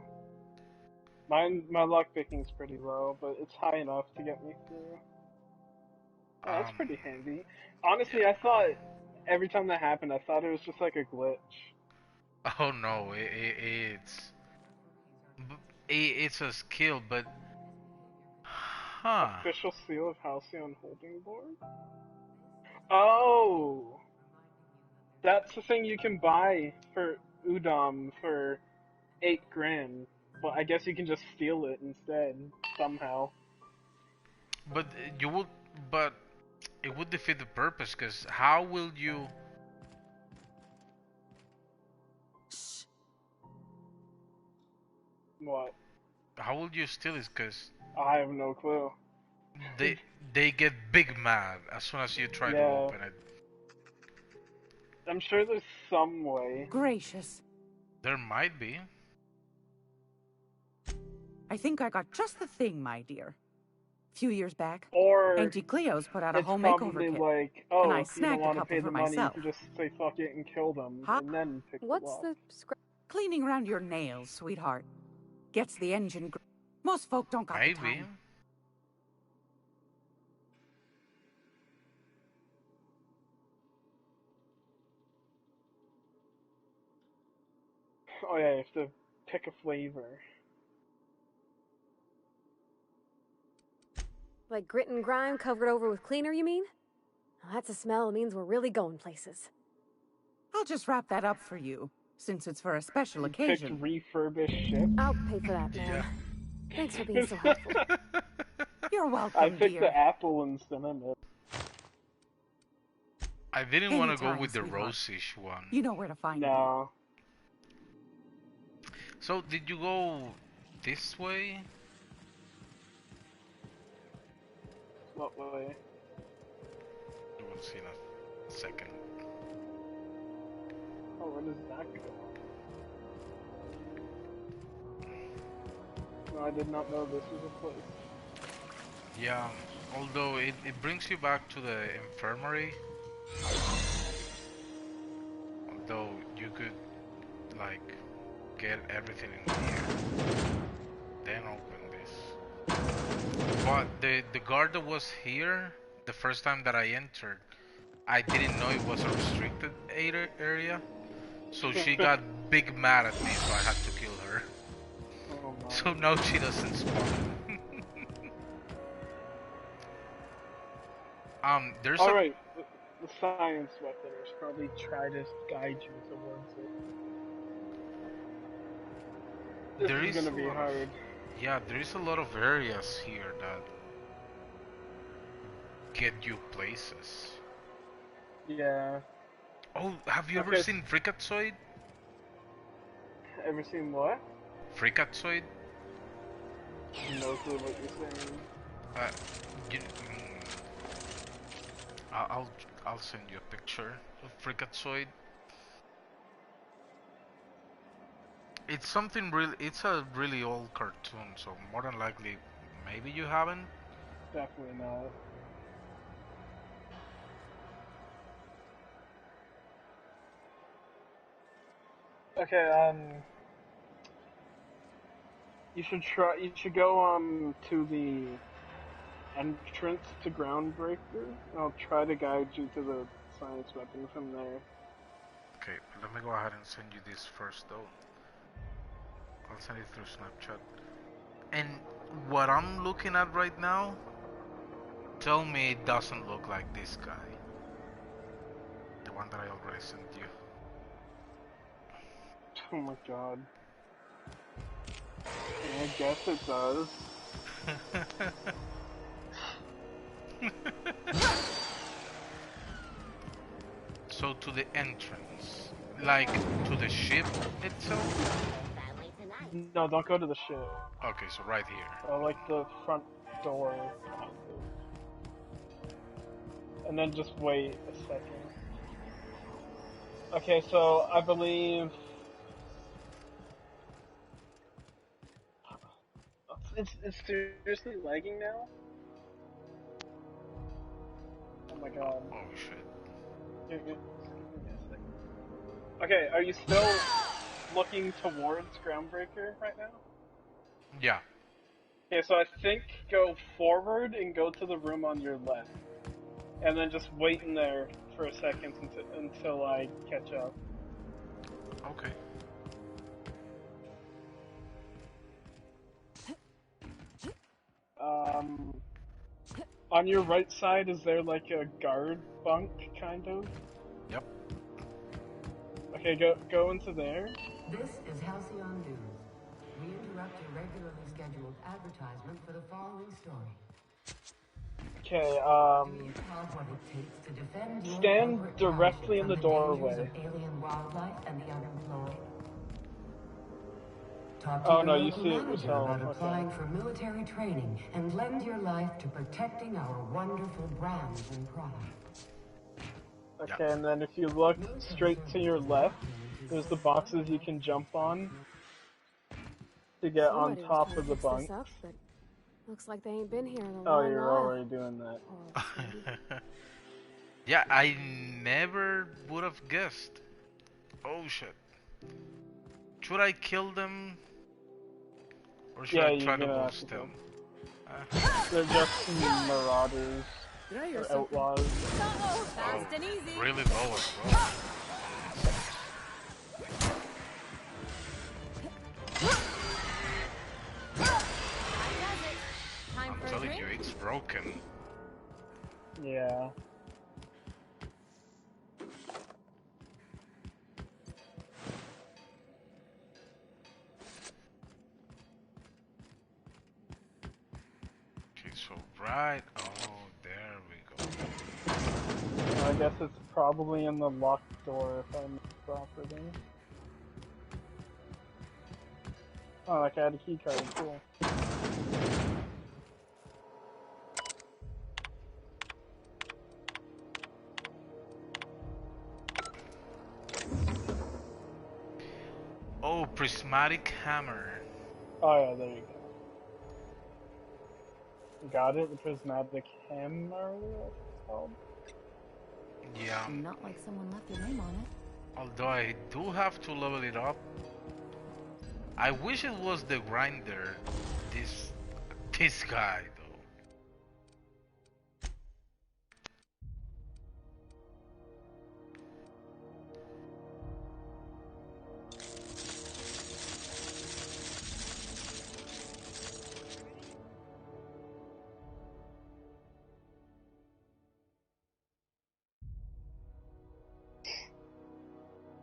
My lock-picking's pretty low, but it's high enough to get me through. Oh, that's pretty handy. Honestly, I thought every time that happened, I thought it was just like a glitch. Oh no, it's a skill, but Official seal of Halcyon Holding Board? Oh! That's the thing you can buy for Udom for $8 grand. Well, I guess you can just steal it instead, somehow. But you would, but it would defeat the purpose, because how will you... What? How will you steal it? Because... I have no clue. They get big mad as soon as you try to open it. I'm sure there's some way. Gracious. There might be. I think I got just the thing, my dear. A few years back, or Auntie Cleo's put out a home makeover probably kit. Like, oh, and I if you don't snagged a want to couple pay for the money, myself. you can just say fuck it and kill them, and then pick What's the lock. the cleaning around your nails, sweetheart? Gets the engine. Most folk don't got the time. Oh yeah, you have to pick a flavor. Like grit and grime covered over with cleaner, you mean? Well, that's a smell. It means we're really going places. I'll just wrap that up for you, since it's for a special occasion. Picked refurbished ship. I'll pay for that, man. Thanks for being so helpful. You're welcome, I picked dear. the apple and cinnamon. I didn't want to go Anytime, with the sweetheart. rose-ish one. You know where to find No. So, did you go this way? What way? You will see in a second. Oh, where does that go? No, I did not know this was a place. Yeah, although it brings you back to the infirmary. Although you could, like, get everything in here, then open this. But the guard that was here the first time that I entered, I didn't know it was a restricted area, so she got big mad at me, so I had to kill her. Oh, my. So now she doesn't spawn. There's Alright, the science weapons probably try to guide you towards it. This is gonna be hard. Yeah, there is a lot of areas here that get you places. Yeah. Oh, have you ever seen Freakazoid? Ever seen what? Freakazoid? No clue what you're saying. I'll send you a picture of Freakazoid. It's something really. It's a really old cartoon, so more than likely, maybe you haven't. Definitely not. Okay, you should go, to the entrance to Groundbreaker. I'll try to guide you to the science weapon from there. Okay, let me go ahead and send you this first, though. I'll send it through Snapchat. And what I'm looking at right now, tell me it doesn't look like this guy. The one that I already sent you. Oh my god. I guess it does. So to the entrance, like to the ship itself? No, don't go to the ship. Okay, so right here. Like the front door. And then just wait a second. Okay, so I believe... It's seriously lagging now? Oh my god. Oh shit. Okay, are you still looking towards Groundbreaker right now? Yeah. Okay, so I think go forward and go to the room on your left. And then just wait in there for a second until I catch up. Okay. On your right side, is there like a guard bunk, kind of? Yep. Okay, go into there. This is Halcyon News. We interrupt out your regularly scheduled advertisement for the following story. Okay, Do you have what it takes to defend your stand corporate directly in township the from the dangers doorway. of alien wildlife and the unemployed? Talk to Oh your no, you local see it manager yourself. about Okay. applying for military training and lend your life to protecting our wonderful brands and products. Okay, and then if you look straight to your left, there's the boxes you can jump on to get on Somebody was top trying of to the fix bunk. this up, but looks like they ain't been here in a Oh, long you're while. already doing that. Yeah, I never would have guessed. Oh shit. Should I kill them? Or should I try to go still? They're just marauders. Or outlaws. Fast and easy. Really low as well. I'm telling you, it's broken. Yeah. Okay, so right. Oh, there we go. I guess it's probably in the locked door if I remember properly. Oh, like I had a key card. Cool. Oh, prismatic hammer. Oh yeah, there you go. Got it? The prismatic hammer, what's it called? Yeah. Not like someone left their name on it. Although I do have to level it up. I wish it was the grinder. This guy though.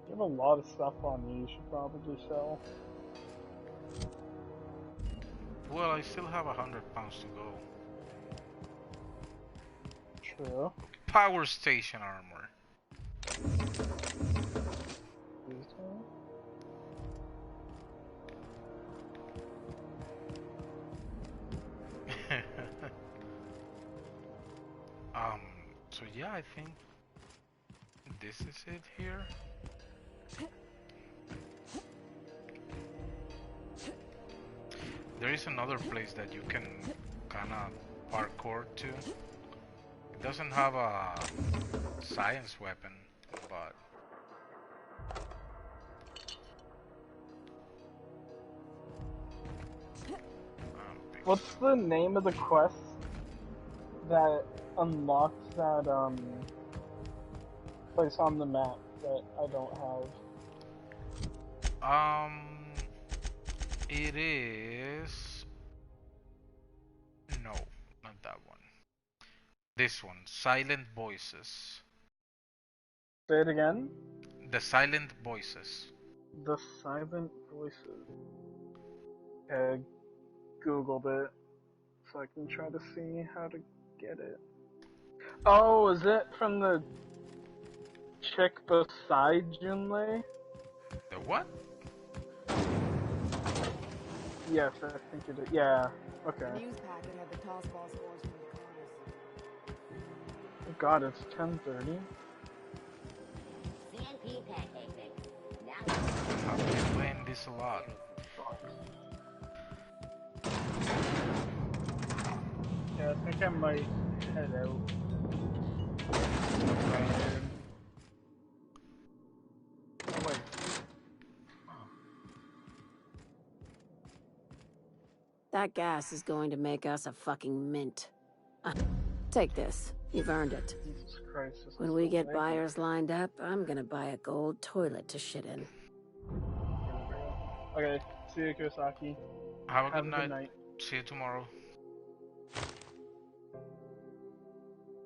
You have a lot of stuff on you should probably sell. Well, I still have 100 pounds to go. True. Power station armor. So yeah, I think this is it here. There is another place that you can kinda parkour to. It doesn't have a science weapon, but What's the name of the quest that unlocked that place on the map that I don't have? It is... No, not that one. This one, Silent Voices. Say it again? The Silent Voices. The Silent Voices. Okay, Googled it, so I can try to see how to get it. Oh, is it from the chick beside Junlei? The what? Yes, I think it is. Yeah, okay. The news packet had the tossball scores from the corners. Oh god, it's 10:30. CNP pancake mix. I've been playing this a lot. Yeah, I think I might head out. Oh, wait. That gas is going to make us a fucking mint. Take this. You've earned it. Jesus Christ. When we get buyers lined up, I'm gonna buy a gold toilet to shit in. Okay, see you, Kurosaki. Have a good night. See you tomorrow.